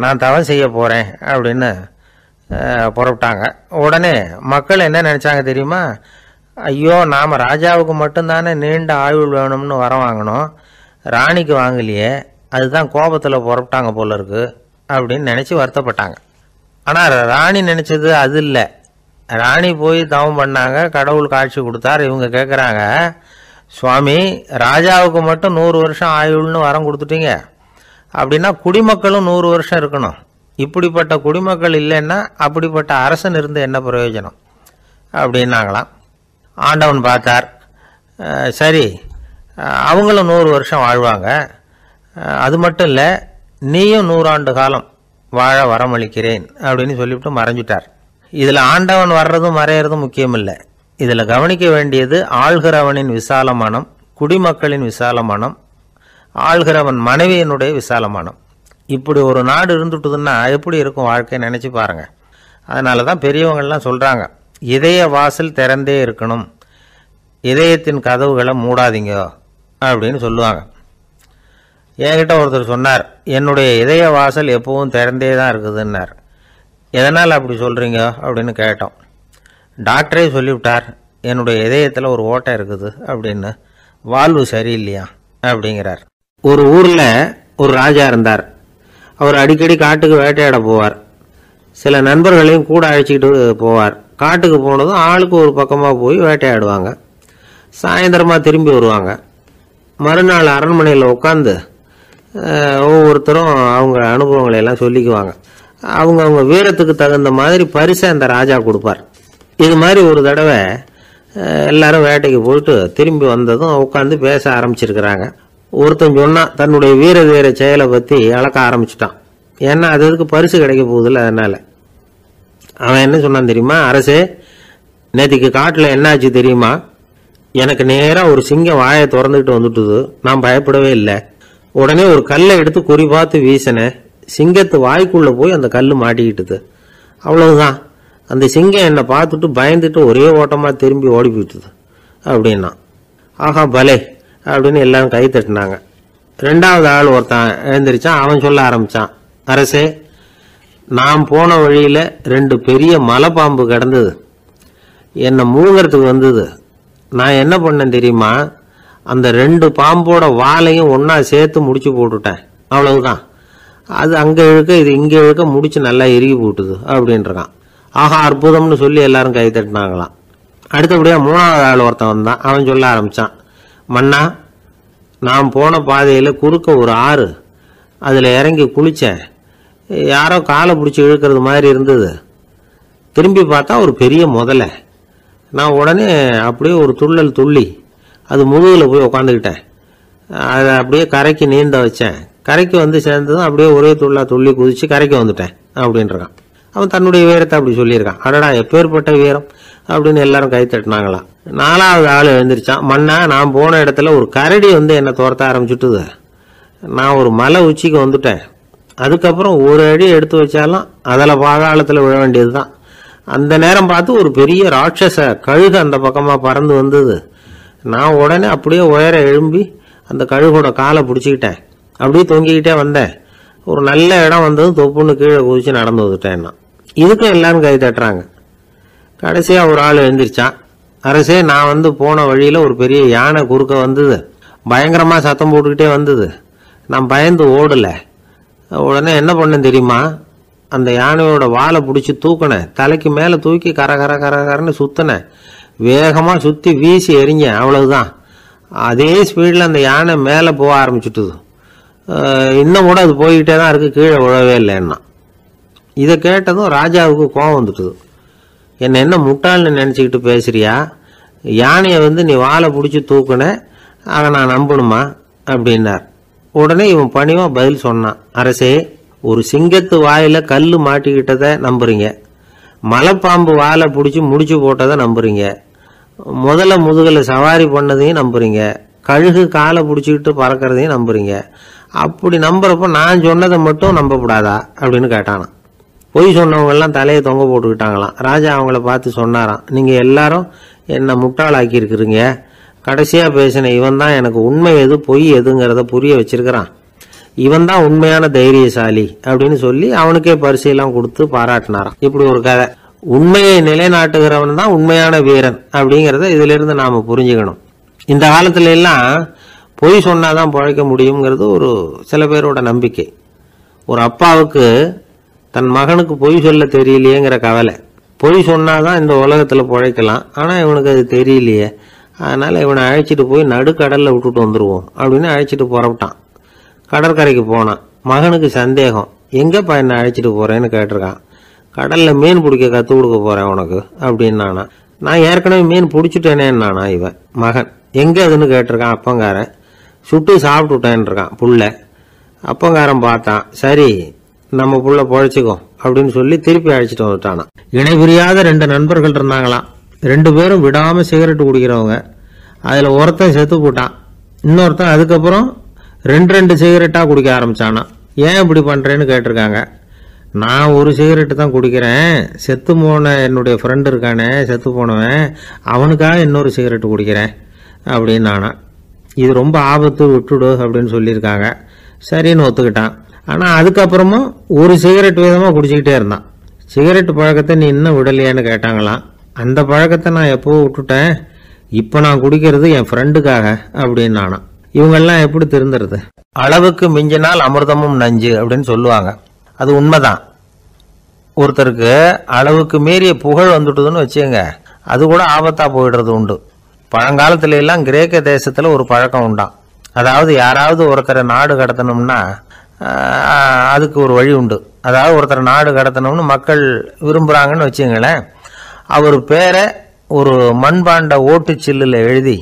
நான் தவம் செய்ய போகிறேன் அப்படின்னு புறப்பட்டாங்க. உடனே மக்கள் என்ன நினச்சாங்க தெரியுமா? ஐயோ, நாம் ராஜாவுக்கு மட்டும்தானே நீண்ட ஆயுள் வேணும்னு வரம் வாங்கினோம், ராணிக்கு வாங்கலையே, அதுதான் கோபத்தில் புறப்பட்டாங்க போல இருக்கு அப்படின்னு நினச்சி வருத்தப்பட்டாங்க. ஆனால் ராணி நினச்சது அது இல்லை. ராணி போய் தவம் பண்ணாங்க, கடவுள் காட்சி கொடுத்தார். இவங்க கேட்குறாங்க, சுவாமி, ராஜாவுக்கு மட்டும் 100 வருஷம் ஆயுள்னு வரம் கொடுத்துட்டீங்க, அப்படின்னா குடிமக்களும் 100 வருஷம் இருக்கணும். இப்படிப்பட்ட குடிமக்கள் இல்லைன்னா அப்படிப்பட்ட அரசன் இருந்து என்ன பிரயோஜனம் அப்படின்னாங்களாம். ஆண்டவன் பார்த்தார், சரி அவங்களும் 100 வருஷம் வாழ்வாங்க, அது மட்டும் இல்லை நீயும் 100 ஆண்டு காலம் வாழ வரமளிக்கிறேன் அப்படின்னு சொல்லிவிட்டு மறைஞ்சிட்டார். இதில் ஆண்டவன் வர்றதும் மறையிறதும் முக்கியம் இல்லை. இதில் கவனிக்க வேண்டியது ஆள்கிறவனின் விசால மனம், குடிமக்களின் விசால மனம், ஆள்கிறவன் மனைவியினுடைய விசால மனம். இப்படி ஒரு நாடு இருந்துட்டுதுன்னா எப்படி இருக்கும் வாழ்க்கை நினச்சி பாருங்கள். அதனால தான் பெரியவங்கள்லாம் சொல்கிறாங்க, இதய வாசல் திறந்தே இருக்கணும், இதயத்தின் கதவுகளை மூடாதீங்க அப்படின்னு சொல்லுவாங்க. என்கிட்ட ஒருத்தர் சொன்னார், என்னுடைய இதய வாசல் எப்பவும் திறந்தே தான் இருக்குதுன்னார். எதனால் அப்படி சொல்கிறீங்க அப்படின்னு கேட்டோம். டாக்டரே சொல்லிவிட்டார், என்னுடைய இதயத்தில் ஒரு ஓட்டை இருக்குது அப்படின்னு, வால்வு சரியில்லையா அப்படிங்கிறார். ஒரு ஊரில் ஒரு ராஜா இருந்தார். அவர் அடிக்கடி காட்டுக்கு வேட்டையாட போவார். சில நண்பர்களையும் கூட அழைச்சிக்கிட்டு போவார். காட்டுக்கு போனதும் ஆளுக்கு ஒரு பக்கமாக போய் வேட்டையாடுவாங்க. சாயந்தரமாக திரும்பி வருவாங்க. மறுநாள் அரண்மனையில் உட்காந்து ஒவ்வொருத்தரும் அவங்க அனுபவங்களை எல்லாம் சொல்லிக்குவாங்க. அவங்க வீரத்துக்கு தகுந்த மாதிரி பரிசை அந்த ராஜா கொடுப்பார். இது மாதிரி ஒரு தடவை எல்லாரும் வேட்டைக்கு போயிட்டு திரும்பி வந்ததும் உட்காந்து பேச ஆரம்பிச்சிருக்கிறாங்க. ஒருத்தன் சொன்னான், தன்னுடைய வீர தீர செயலை பற்றி அளக்க ஆரம்பிச்சிட்டான். ஏன்னா அதுக்கு பரிசு கிடைக்க போகுதில்ல, அதனால். அவன் என்ன சொன்னான் தெரியுமா? அரசே, நேற்றுக்கு காட்டில் என்னாச்சு தெரியுமா? எனக்கு நேராக ஒரு சிங்கம் வாயை திறந்துக்கிட்டு வந்துட்டுது. நான் பயப்படவே இல்லை. உடனே ஒரு கல்லை எடுத்து குறி பார்த்து வீசினேன். சிங்கத்து வாய்க்குள்ளே போய் அந்த கல் மாட்டிக்கிட்டுது. அவ்வளவுதான். அந்த சிங்கம் என்னை பார்த்துட்டு பயந்துட்டு ஒரே ஓட்டமாக திரும்பி ஓடி போயிட்டுது அப்படின்னா. ஆஹா பலே அப்படின்னு எல்லாரும் கை தட்டினாங்க. ரெண்டாவது ஆள் ஒருத்தன் எழுந்திரிச்சான். அவன் சொல்ல ஆரம்பித்தான், அரசே, நான் போன வழியில் 2 பெரிய மலைப்பாம்பு கிடந்தது, என்னை மூங்கிறதுக்கு வந்தது. நான் என்ன பண்ணேன் தெரியுமா? அந்த 2 பாம்போட வாலையும் ஒன்றா சேர்த்து முடிச்சு போட்டுட்டேன். அவ்வளவுதான். அது அங்கே இழுக்க இது இங்கே இழுக்க முடிச்சு நல்லா இறுகி போட்டுது அப்படின்றான். ஆஹா அற்புதம்னு சொல்லி எல்லாரும் கை தட்டினாங்களாம். அடுத்தபடியாக 3வது ஆள் ஒருத்தன் வந்தான். அவன் சொல்ல ஆரம்பித்தான், மன்னா, நான் போன பாதையில் குறுக்க ஒரு ஆறு, அதில் இறங்கி குளித்தேன். யாரோ காலை பிடிச்சி இழுக்கிறது மாதிரி இருந்தது. திரும்பி பார்த்தா ஒரு பெரிய முதலை. நான் உடனே அப்படியே ஒரு துள்ளல் துள்ளி அது முதுகில் போய் உக்காந்துக்கிட்டேன். அதை அப்படியே கரைக்கு நீந்த வச்சேன். கரைக்கு வந்து சேர்ந்ததும் அப்படியே ஒரே துள்ளி குதித்து கரைக்கு வந்துட்டேன் அப்படின்றான். அவன் தன்னுடைய வீரத்தை அப்படி சொல்லியிருக்கான். அடடா எப்பேற்பட்ட வீரம் அப்படின்னு எல்லாரும் கை தட்டினாங்களாம். 4வது ஆள் எழுந்திரிச்சான். மன்னா, நான் போன இடத்துல ஒரு கரடி வந்து என்னை துரத்த ஆரம்பிச்சுட்டுது. நான் ஒரு மலை உச்சிக்கு வந்துட்டேன். அதுக்கப்புறம் ஒரு அடி எடுத்து வச்சாலும் அதில் பாதாளத்தில் விழ வேண்டியது தான். அந்த நேரம் பார்த்து ஒரு பெரிய ராட்சச கழுகு அந்த பக்கமாக பறந்து வந்தது. நான் உடனே அப்படியே உயர எழும்பி அந்த கழுகோட காலை பிடிச்சிக்கிட்டேன். அப்படியே தொங்கிக்கிட்டே வந்தேன். ஒரு நல்ல இடம் வந்ததும் தொப்புன்னு கீழே குதிச்சு நடந்து வந்துட்டேன்னா. இதுக்கும் எல்லாரும் கை தட்டுறாங்க. கடைசியாக ஒரு ஆள் எழுந்திரிச்சான். அரசே, நான் வந்து போன வழியில் ஒரு பெரிய யானை குறுக்க வந்தது. பயங்கரமாக சத்தம் போட்டுக்கிட்டே வந்தது. நான் பயந்து ஓடலை. உடனே என்ன பண்ணேன் தெரியுமா? அந்த யானையோட வாலை பிடிச்சி தூக்கினேன். தலைக்கு மேலே தூக்கி கரன்னு சுற்றினேன். வேகமாக சுற்றி வீசி எறிஞ்சேன். அவ்வளவுதான். அதே ஸ்பீடில் அந்த யானை மேலே போக ஆரம்பிச்சுட்டுது. இன்னும் கூட அது போய்கிட்டே தான் இருக்குது, கீழே விழவே இல்லைன்னா. இதை கேட்டதும் ராஜாவுக்கு கோபம் வந்துட்டுது. என்ன முட்டாள்னு நினச்சிக்கிட்டு பேசுறியா? யானையை வந்து நீ வாழை பிடிச்சி தூக்குன, அதை நான் நம்பணுமா அப்படின்னார். உடனே இவன் பணிவாக பதில் சொன்னான். அரசே, ஒரு சிங்கத்து வாயில கல் மாட்டிக்கிட்டதை நம்புறீங்க, மலைப்பாம்பு வாழை பிடிச்சி முடிச்சு போட்டதை நம்புறீங்க, முதல்ல முதுகில் சவாரி பண்ணதையும் நம்புறீங்க, கழுகு காலை பிடிச்சிக்கிட்டு பறக்கிறதையும் நம்புறீங்க. அப்படி நம்புறப்ப நான் சொன்னதை மட்டும் நம்பக்கூடாதா அப்படின்னு கேட்டானான். பொய் சொன்னவங்கெல்லாம் தலையை தொங்க போட்டுக்கிட்டாங்களாம். ராஜா அவங்கள பார்த்து சொன்னாராம், நீங்கள் எல்லாரும் என்னை முட்டாளாக்கி இருக்கிறீங்க. கடைசியாக பேசின இவன் தான் எனக்கு உண்மை எது பொய் எதுங்கிறத புரிய வச்சிருக்கிறான். இவன் தான் உண்மையான தைரியசாலி அப்படின்னு சொல்லி அவனுக்கே பரிசையெல்லாம் கொடுத்து பாராட்டினாராம். இப்படி ஒரு கதை. உண்மையை நிலைநாட்டுகிறவன் தான் உண்மையான வீரன் அப்படிங்கிறத இதிலிருந்து நாம் புரிஞ்சுக்கணும். இந்த காலத்துல எல்லாம் பொய் சொன்னாதான் பிழைக்க முடியுங்கிறது ஒரு சில பேரோட நம்பிக்கை. ஒரு அப்பாவுக்கு தன் மகனுக்கு பொய் சொல்ல தெரியலையேங்கிற கவலை. பொய் சொன்னாதான் இந்த உலகத்தில் பிழைக்கலாம், ஆனால் இவனுக்கு அது தெரியலையே, அதனால் இவனை அழைச்சிட்டு போய் நடுக்கடலில் விட்டுட்டு வந்துடுவோம் அப்படின்னு அழைச்சிட்டு புறப்பட்டான். கடற்கரைக்கு போனான். மகனுக்கு சந்தேகம், எங்கேப்பா என்னை அழைச்சிட்டு போகிறேன்னு கேட்டிருக்கான். கடலில் மீன் பிடிக்க கற்றுக் கொடுக்க போகிறேன் உனக்கு அப்படின்னானா. நான் ஏற்கனவே மீன் பிடிச்சிட்டேனேன்னானா இவன் மகன். எங்கே அதுன்னு கேட்டிருக்கான் அப்பங்காரன். சுட்டு சாப்பிட்டுட்டேன்னு இருக்கான் புள்ள. அப்பங்காரன் பார்த்தான், சரி நம்ம புள்ள பொழைச்சிக்கோ அப்படின்னு சொல்லி திருப்பி அழைச்சிட்டு வந்துட்டானா. இணை பிரியாத 2 நண்பர்கள் இருந்தாங்களாம். 2 பேரும் விடாமல் சிகரெட்டு குடிக்கிறவங்க. அதில் ஒருத்தன் செத்து போட்டான். இன்னொருத்தன் அதுக்கப்புறம் 2 சிகரெட்டாக குடிக்க ஆரம்பிச்சானா. ஏன் இப்படி பண்ணுறேன்னு கேட்டிருக்காங்க. நான் ஒரு சிகரெட்டு தான் குடிக்கிறேன், செத்து போன என்னுடைய ஃப்ரெண்டு இருக்கானே செத்து போனவன், அவனுக்காக இன்னொரு சிகரெட்டு குடிக்கிறேன் அப்படின்னு நானா. இது ரொம்ப ஆபத்து, விட்டுடு அப்படின்னு சொல்லியிருக்காங்க. சரின்னு ஒத்துக்கிட்டான். ஆனால் அதுக்கப்புறமும் ஒரு சிகரெட் வீதமாக குடிச்சிக்கிட்டே இருந்தான். சிகரெட்டு பழக்கத்தை நீ இன்னும் விடலையான்னு கேட்டாங்களாம். அந்த பழக்கத்தை நான் எப்போ விட்டுட்டேன், இப்போ நான் குடிக்கிறது என் ஃப்ரெண்டுக்காக அப்படின்னு நானா. இவங்கெல்லாம் எப்படி திருந்துறது? அளவுக்கு மிஞ்சினால் அமிர்தமும் நஞ்சு அப்படின்னு சொல்லுவாங்க. அது உண்மைதான். ஒருத்தருக்கு அளவுக்கு மீறிய புகழ் வந்துட்டுதுன்னு வச்சுங்க, அது கூட ஆபத்தாக போயிடுறது உண்டு. பழங்காலத்துல எல்லாம் கிரேக்க தேசத்தில் ஒரு பழக்கம் உண்டாம். அதாவது யாராவது ஒருத்தரை நாடு கடத்தணும்னா அதுக்கு ஒரு வழி உண்டு. அதாவது ஒருத்தரை நாடு கடத்தணும்னு மக்கள் விரும்புகிறாங்கன்னு வச்சுங்களேன், அவர் பேரை ஒரு மண்பாண்ட ஓட்டுச்சில்லில் எழுதி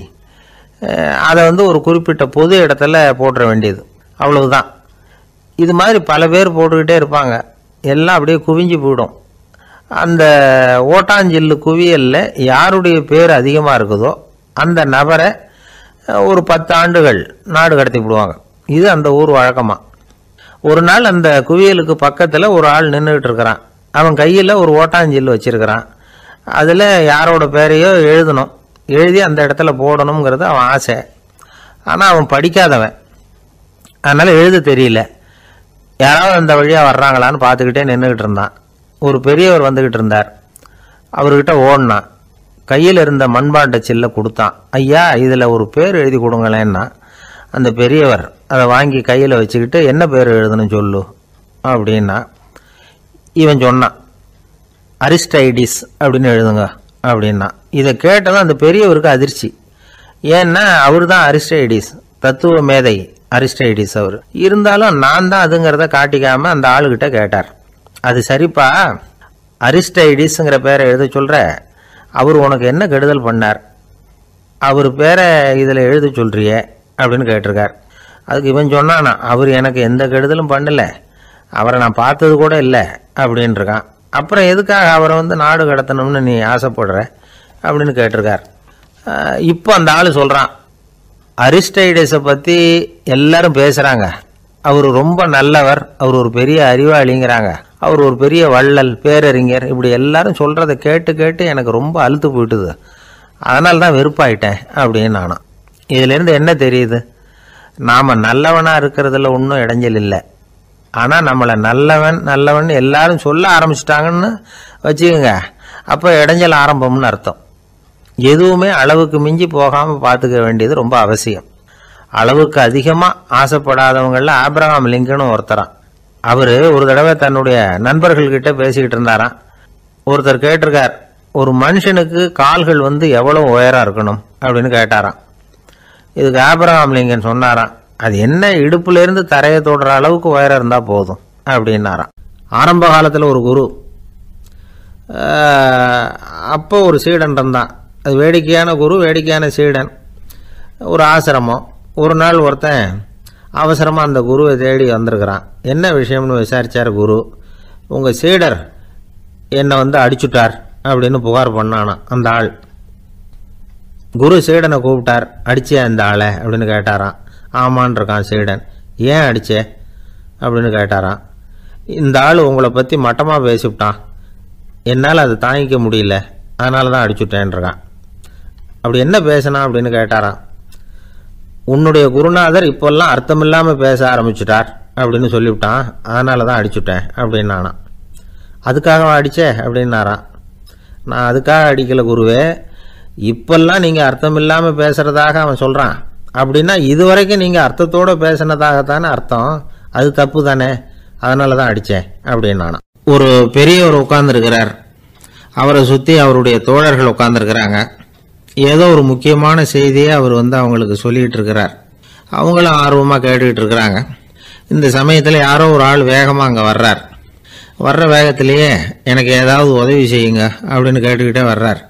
அதை ஒரு குறிப்பிட்ட பொது இடத்துல போட்டுற வேண்டியது, அவ்வளவுதான். இது மாதிரி பல பேர் போட்டுக்கிட்டே இருப்பாங்க. எல்லாம் அப்படியே குவிஞ்சு போயிடும். அந்த ஓட்டாஞ்சில்லு குவியலில் யாருடைய பேர் அதிகமாக இருக்குதோ அந்த நபரை ஒரு 10 ஆண்டுகள் நாடு கடத்தி விடுவாங்க. இது அந்த ஊர் வழக்கமாக. ஒரு நாள் அந்த குவியலுக்கு பக்கத்தில் ஒரு ஆள் நின்றுக்கிட்டு இருக்கிறான். அவன் கையில் ஒரு ஓட்டாஞ்சில்லு வச்சிருக்கிறான். அதில் யாரோட பேரையோ எழுதணும், எழுதி அந்த இடத்துல போடணுங்கிறது அவன் ஆசை. ஆனால் அவன் படிக்காதவன், அதனால் எழுத தெரியல. யாராவது அந்த வழியாக வர்றாங்களான்னு பார்த்துக்கிட்டே நின்றுக்கிட்டு இருந்தான். ஒரு பெரியவர் வந்துக்கிட்டு இருந்தார். அவர்கிட்ட ஓடினான். கையில் இருந்த மண்பாண்ட சில்லை கொடுத்தான். ஐயா, இதில் ஒரு பேர் எழுதி கொடுங்களேன்னா. அந்த பெரியவர் அதை வாங்கி கையில் வச்சுக்கிட்டு, என்ன பேர் எழுதணும் சொல்லு அப்படின்னா. இவன் சொன்னான், அரிஸ்டைடிஸ் அப்படின்னு எழுதுங்க அப்படின்னா. இதை கேட்டதும் அந்த பெரியவருக்கு அதிர்ச்சி. ஏன்னா அவர் தான் அரிஸ்டைடிஸ், தத்துவ மேதை அரிஸ்டைடிஸ் அவர். இருந்தாலும் நான் தான் அதுங்கிறத காட்டிக்காம அந்த ஆளுகிட்ட கேட்டார். அது சரிப்பா, அரிஸ்டைடிஸ்ங்கிற பேரை எழுத சொல்ற, அவர் உனக்கு என்ன கெடுதல் பண்ணார், அவர் பேரை இதில் எழுத சொல்றியே அப்படின்னு கேட்டிருக்கார். அதுக்கு இவன் சொன்னானா, அவர் எனக்கு எந்த கெடுதலும் பண்ணலை, அவரை நான் பார்த்தது கூட இல்லை அப்படின்ட்டுருக்கான். அப்புறம் எதுக்காக அவரை நாடு கடத்தணும்னு நீ ஆசைப்படுற அப்படின்னு கேட்டிருக்கார். இப்போ அந்த ஆள் சொல்கிறான், அரிஸ்டைடஸை பற்றி எல்லாரும் பேசுகிறாங்க, அவர் ரொம்ப நல்லவர், அவர் ஒரு பெரிய அறிவாளிங்கிறாங்க, அவர் ஒரு பெரிய வள்ளல், பேரறிஞர், இப்படி எல்லாரும் சொல்கிறத கேட்டு கேட்டு எனக்கு ரொம்ப அழுத்து போயிட்டுது, அதனால தான் வெறுப்பாயிட்டேன் அப்படின்னு நானும். இதிலேருந்து என்ன தெரியுது, நாம் நல்லவனாக இருக்கிறதுல ஒன்றும் இடைஞ்சல் இல்லை. ஆனால் நம்மளை நல்லவன் நல்லவன் எல்லாரும் சொல்ல ஆரம்பிச்சிட்டாங்கன்னு வச்சுக்கோங்க, அப்போ இடைஞ்சல் ஆரம்பம்னு அர்த்தம். எதுவுமே அளவுக்கு மிஞ்சி போகாமல் பார்த்துக்க வேண்டியது ரொம்ப அவசியம். அளவுக்கு அதிகமாக ஆசைப்படாதவங்களில் ஆப்ரஹாம் லிங்கனும் ஒருத்தரான். அவர் ஒரு தடவை தன்னுடைய நண்பர்கள்கிட்ட பேசிக்கிட்டு இருந்தாராம். ஒருத்தர் கேட்டிருக்கார், ஒரு மனுஷனுக்கு கால்கள் எவ்வளோ உயரம் இருக்கணும் அப்படின்னு கேட்டாராம். இதுக்கு ஆப்ரஹாம் லிங்கன் சொன்னாராம், அது என்ன, இடுப்புலேருந்து தரையை தொடுற அளவுக்கு உயரம் இருந்தால் போதும் அப்படின்னாராம். ஆரம்ப காலத்தில் ஒரு குரு, அப்போ ஒரு சீடன் இருந்தான். அது வேடிக்கையான குரு, வேடிக்கையான சீடன். ஒரு ஆசிரமம். ஒரு நாள் ஒருத்தன் அவசரமாக அந்த குருவை தேடி வந்திருக்கிறான். என்ன விஷயம்னு விசாரித்தார் குரு. உங்கள் சீடர் என்னை அடிச்சுட்டார் அப்படின்னு புகார் பண்ணானா அந்த ஆள். குரு சீடனை கூப்பிட்டார். அடிச்சே அந்த ஆளை அப்படின்னு கேட்டாராம். ஆமான் இருக்கான் சீடன். ஏன் அடிச்சே அப்படின்னு கேட்டாராம். இந்த ஆள் உங்களை பற்றி மட்டமாக பேசிவிட்டான், என்னால் அதை தாங்கிக்க முடியல, அதனால தான் அடிச்சுட்டேன்றான். அப்படி என்ன பேசினா அப்படின்னு கேட்டாராம். உன்னுடைய குருநாதர் இப்போல்லாம் அர்த்தமில்லாமல் பேச ஆரம்பிச்சுட்டார் அப்படின்னு சொல்லிவிட்டான், அதனால தான் அடிச்சுட்டேன் அப்படின்னு நானாம். அதுக்காக அடித்தே அப்படின்னாராம். நான் அதுக்காக அடிக்கலை குருவே, இப்பெல்லாம் நீங்கள் அர்த்தமில்லாமல் பேசுகிறதாக அவன் சொல்கிறான் அப்படின்னா இதுவரைக்கும் நீங்கள் அர்த்தத்தோடு பேசினதாகத்தானே அர்த்தம், அது தப்பு தானே, அதனால தான் அடித்தேன் அப்படின்னு நானாம். ஒரு பெரியவர் உட்கார்ந்துருக்கிறார், அவரை சுற்றி அவருடைய தோழர்கள் உட்கார்ந்துருக்கிறாங்க. ஏதோ ஒரு முக்கியமான செய்தியை அவர் அவங்களுக்கு சொல்லிகிட்டு இருக்கிறார். அவங்களும் ஆர்வமாக கேட்டுக்கிட்டு இருக்கிறாங்க. இந்த சமயத்தில் யாரோ ஒரு ஆள் வேகமாக அங்கே வர்றார். வர்ற வேகத்திலேயே எனக்கு ஏதாவது உதவி செய்யுங்க அப்படின்னு கேட்டுக்கிட்டே வர்றார்.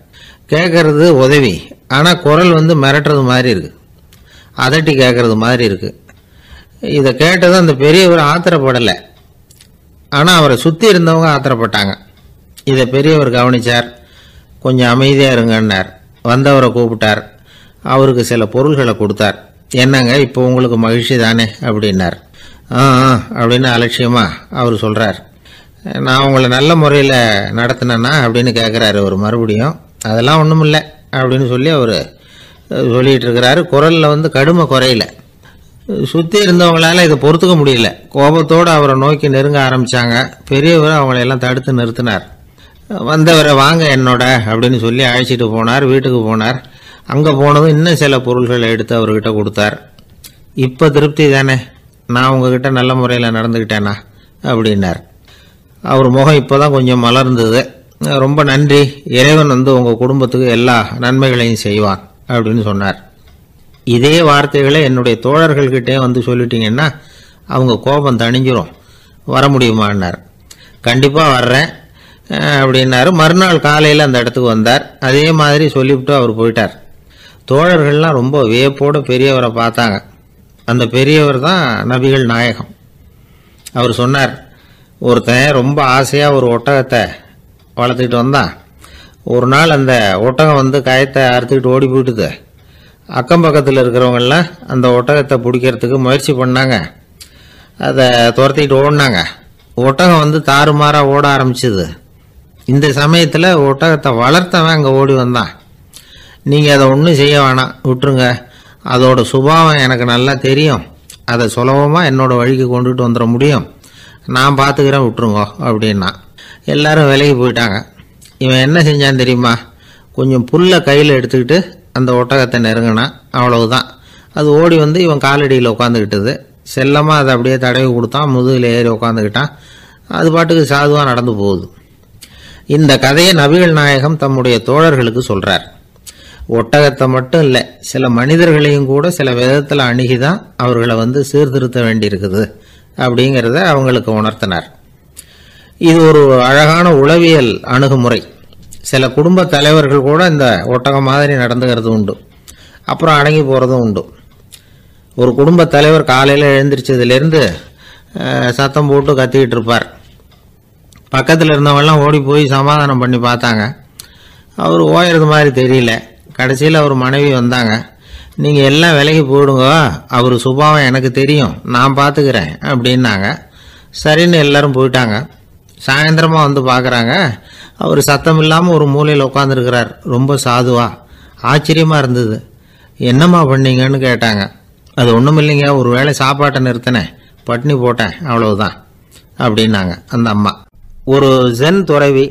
கேட்கறது உதவி, ஆனால் குரல் மிரட்டுறது மாதிரி இருக்குது, அதட்டி கேட்கறது மாதிரி இருக்குது. இதை கேட்டதும் அந்த பெரியவர் ஆத்திரப்படலை, ஆனால் அவரை சுற்றி இருந்தவங்க ஆத்திரப்பட்டாங்க. இதை பெரியவர் கவனித்தார். கொஞ்சம் அமைதியாக இருங்கன்னார். வந்தவரை கூப்பிட்டார், அவருக்கு சில பொருள்களை கொடுத்தார். என்னங்க இப்போ உங்களுக்கு மகிழ்ச்சி தானே அப்படின்னார். அப்படின்னு அலட்சியமாக அவர் சொல்கிறார். நான் உங்களை நல்ல முறையில் நடத்தினேன்னா அப்படின்னு கேட்குறாரு அவர் மறுபடியும். அதெல்லாம் ஒன்றும் இல்லை அப்படின்னு சொல்லி அவர் சொல்லிகிட்டு இருக்கிறாரு. குரலில் கடுமை குறையில. சுற்றி இருந்தவங்களால இதை பொறுத்துக்க முடியல. கோபத்தோடு அவரை நோக்கி நெருங்க ஆரம்பித்தாங்க. பெரியவர் அவங்களையெல்லாம் தடுத்து நிறுத்தினார். வந்தவரை வாங்க என்னோட அப்படின்னு சொல்லி அழைச்சிட்டு போனார். வீட்டுக்கு போனார். அங்கே போனதும் இன்னும் சில பொருள்களை எடுத்து அவர்கிட்ட கொடுத்தார். இப்போ திருப்தி தானே, நான் உங்ககிட்ட நல்ல முறையில் நடந்துக்கிட்டேனா அப்படின்னார். அவர் முகம் இப்போ தான் கொஞ்சம் மலர்ந்தது. ரொம்ப நன்றி, இறைவன் உங்கள் குடும்பத்துக்கு எல்லா நன்மைகளையும் செய்வான் அப்படின்னு சொன்னார். இதே வார்த்தைகளை என்னுடைய தோழர்கள்கிட்டே சொல்லிட்டீங்கன்னா அவங்க கோபம் தணிஞ்சிரும், வர முடியுமான்னார். கண்டிப்பாக வர்றேன் அப்படின்னாரு. மறுநாள் காலையில் அந்த இடத்துக்கு வந்தார். அதே மாதிரி சொல்லிவிட்டு அவர் போயிட்டார். தோழர்கள்லாம் ரொம்ப வியப்போடு பெரியவரை பார்த்தாங்க. அந்த பெரியவர் தான் நபிகள் நாயகம். அவர் சொன்னார், ஒருத்தன் ரொம்ப ஆசையாக ஒரு ஒட்டகத்தை வளர்த்துக்கிட்டு வந்தான். ஒரு நாள் அந்த ஒட்டகம் கயத்தை அறுத்துக்கிட்டு ஓடி போயிட்டுது. அக்கம் பக்கத்தில் இருக்கிறவங்கெல்லாம் அந்த ஒட்டகத்தை பிடிக்கிறதுக்கு முயற்சி பண்ணாங்க. அதை துரத்திக்கிட்டு ஓடினாங்க. ஒட்டகம் தாறுமாறாக ஓட ஆரம்பிச்சுது. இந்த சமயத்தில் ஒட்டகத்தை வளர்த்தவன் அங்கே ஓடி வந்தான். நீங்கள் அதை ஒன்றும் செய்ய வேணாம், விட்டுருங்க, அதோட சுபாவம் எனக்கு நல்லா தெரியும், அதை சுலபமாக என்னோடய வழிக்கு கொண்டுட்டு வந்துட முடியும், நான் பார்த்துக்கிறேன், விட்டுருங்கோ அப்படின்னா. எல்லாரும் விலைக்கு போயிட்டாங்க. இவன் என்ன செஞ்சான் தெரியுமா? கொஞ்சம் புல்லை கையில் எடுத்துக்கிட்டு அந்த ஒட்டகத்தை நெருங்கினான். அவ்வளவுதான். அது ஓடி இவன் காலடியில் உட்காந்துக்கிட்டது. செல்லமாக அதை அப்படியே தடவி கொடுத்தான். முதுகில் ஏறி உட்காந்துக்கிட்டான். அது பாட்டுக்கு சாதுவாக நடந்து போகுது. இந்த கதையை நபிகள் நாயகம் தம்முடைய தோழர்களுக்கு சொல்கிறார். ஒட்டகத்தை மட்டும் இல்லை, சில மனிதர்களையும் கூட சில விதத்தில் அணுகி தான் அவர்களை சீர்திருத்த வேண்டியிருக்குது அப்படிங்கிறத அவங்களுக்கு உணர்த்தினார். இது ஒரு அழகான உளவியல் அணுகுமுறை. சில குடும்ப தலைவர்கள் கூட இந்த ஒட்டகம் மாதிரி நடந்துக்கிறது உண்டு, அப்புறம் அடங்கி போகிறதும் உண்டு. ஒரு குடும்ப தலைவர் காலையில் எழுந்திரிச்சதுலேருந்து சத்தம் போட்டு கத்திக்கிட்டு இருப்பார். பக்கத்தில் இருந்தவங்கெல்லாம் ஓடி போய் சமாதானம் பண்ணி பார்த்தாங்க. அவர் ஓயறது மாதிரி தெரியல. கடைசியில் அவர் மனைவி வந்தாங்க. நீங்கள் எல்லாம் விலைக்கு போயிடுங்க, அவர் சுபாவம் எனக்கு தெரியும், நான் பார்த்துக்கிறேன் அப்படின்னாங்க. சரின்னு எல்லாரும் போயிட்டாங்க. சாயந்தரமாக பார்க்குறாங்க, அவர் சத்தம் இல்லாமல் ஒரு மூலையில் உட்காந்துருக்கிறார். ரொம்ப சாதுவா. ஆச்சரியமாக இருந்தது. என்னம்மா பண்ணீங்கன்னு கேட்டாங்க. அது ஒன்றும் இல்லைங்க, ஒரு வேளை சாப்பாட்டை நிறுத்தினேன், பட்னி போட்டேன், அவ்வளவுதான் அப்படின்னாங்க அந்த அம்மா. ஒரு ஜென் துறவி,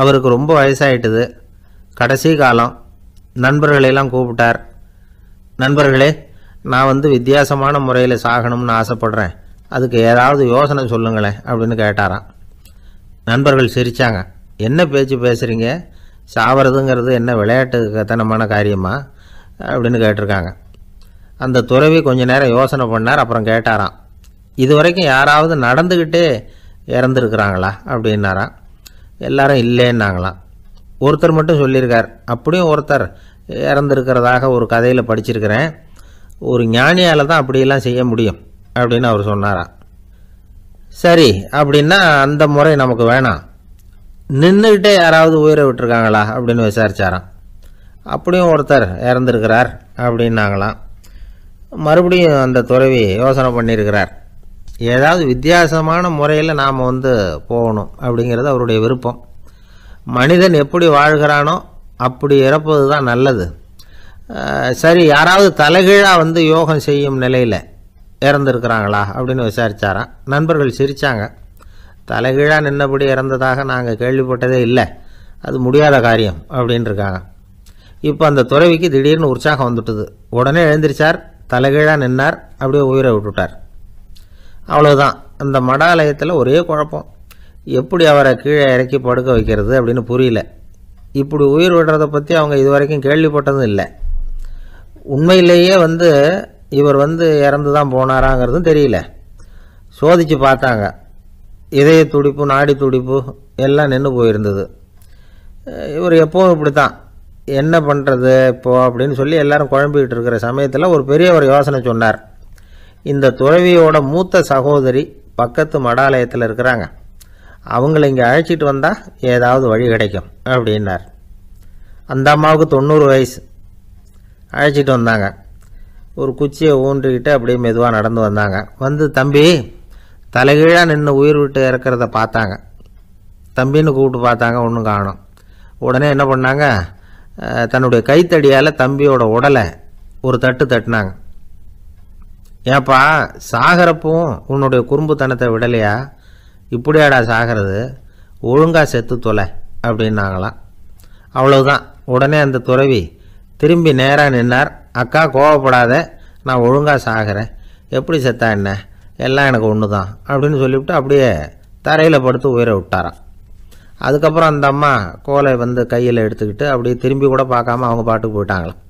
அவருக்கு ரொம்ப வயசாயிட்டுது, கடைசி காலம். நண்பர்களெல்லாம் கூப்பிட்டார். நண்பர்களே, நான் வித்தியாசமான முறையில் சாகணும்னு ஆசைப்படுறேன், அதுக்கு ஏதாவது யோசனை சொல்லுங்களேன் அப்படின்னு கேட்டாராம். நண்பர்கள் சிரித்தாங்க. என்ன பேச்சு பேசுகிறீங்க, சாவறதுங்கிறது என்ன விளையாட்டுத்தனமான காரியமா அப்படின்னு கேட்டிருக்காங்க. அந்த துறவி கொஞ்ச நேரம் யோசனை பண்ணார். அப்புறம் கேட்டாராம், இது வரைக்கும் யாராவது நடந்துக்கிட்டே இறந்துருக்குறாங்களா அப்படின்னாராம். எல்லாரும் இல்லைன்னாங்களாம். ஒருத்தர் மட்டும் சொல்லியிருக்கார். அப்படியும் ஒருத்தர் இறந்துருக்கிறதாக ஒரு கதையில் படிச்சிருக்கிறேன், ஒரு ஞானியால் தான் அப்படியெல்லாம் செய்ய முடியும் அப்படின்னு அவர் சொன்னாராம். சரி, அப்படின்னா அந்த முறை நமக்கு வேணாம், நின்றுக்கிட்டே யாராவது உயிரை விட்டுருக்காங்களா அப்படின்னு விசாரிச்சாராம். அப்படியும் ஒருத்தர் இறந்துருக்கிறார் அப்படின்னாங்களாம். மறுபடியும் அந்த துறவி யோசனை பண்ணியிருக்கிறார். ஏதாவது வித்தியாசமான முறையில் நாம் போகணும் அப்படிங்கிறது அவருடைய விருப்பம். மனிதன் எப்படி வாழ்கிறானோ அப்படி இறப்பது தான் நல்லது. சரி, யாராவது தலைகீழாக யோகம் செய்யும் நிலையில் இறந்துருக்கிறாங்களா அப்படின்னு விசாரித்தாராம். நண்பர்கள் சிரித்தாங்க. தலைகீழாக நின்னபடி இறந்ததாக நாங்கள் கேள்விப்பட்டதே இல்லை, அது முடியாத காரியம் அப்படின்னு இருக்காங்க. இப்போ அந்த துறவிக்கு திடீர்னு உற்சாகம் வந்துட்டுது. உடனே எழுந்திரிச்சார், தலைகீழாக நின்னார், அப்படியே உயிரை விட்டுட்டார். அவ்வளோதான். அந்த மடாலயத்தில் ஒரே குழப்பம். எப்படி அவரை கீழே இறக்கி படுக்க வைக்கிறது அப்படின்னு புரியல. இப்படி உயிர் விடுறதை பற்றி அவங்க இதுவரைக்கும் கேள்விப்பட்டதும் இல்லை. உண்மையிலேயே இவர் இறந்து தான் போனாராங்கிறதும் தெரியல. சோதித்து பார்த்தாங்க. இதய துடிப்பு, நாடி துடிப்பு எல்லாம் நின்று போயிருந்தது. இவர் எப்பவும் இப்படி தான், என்ன பண்ணுறது இப்போது அப்படின்னு சொல்லி எல்லாரும் குழம்பிக்கிட்டு இருக்கிற சமயத்தில் ஒரு பெரியவர் யோசனை சொன்னார். இந்த துறவியோட மூத்த சகோதரி பக்கத்து மடாலயத்தில் இருக்கிறாங்க, அவங்கள இங்கே அழைச்சிட்டு வந்தால் ஏதாவது வழி கிடைக்கும் அப்படின்னார். அந்த அம்மாவுக்கு 90 வயசு. அழைச்சிட்டு வந்தாங்க. ஒரு குச்சியை ஊன்றிக்கிட்டு அப்படியே மெதுவாக நடந்து வந்தாங்க. தம்பி, தலைகீழாக நின்று உயிர் விட்டு இறக்கிறத பார்த்தாங்க. தம்பின்னு கூப்பிட்டு பார்த்தாங்க, ஒன்றும் காணோம். உடனே என்ன பண்ணாங்க, தன்னுடைய கைத்தடியால் தம்பியோட உடலை ஒரு தட்டு தட்டினாங்க. ஏப்பா, சாகிறப்பவும் உன்னுடைய குறும்புத்தனத்தை விடலையா? இப்படியாடா சாகிறது, ஒழுங்காக செத்து தொலை அப்படின்னாங்களாம். அவ்வளவுதான். உடனே அந்த துறவி திரும்பி நேராக நின்னார். அக்கா, கோவப்படாத, நான் ஒழுங்காக சாகிறேன், எப்படி செத்தா என்ன, எல்லாம் எனக்கு ஒன்று தான் அப்படின்னு சொல்லிவிட்டு அப்படியே தரையில் படுத்து உயிரை விட்டாராம். அதுக்கப்புறம் அந்த அம்மா கோலை கையில் எடுத்துக்கிட்டு அப்படியே திரும்பி கூட பார்க்காம அவங்க பாட்டுக்கு போயிட்டாங்களாம்.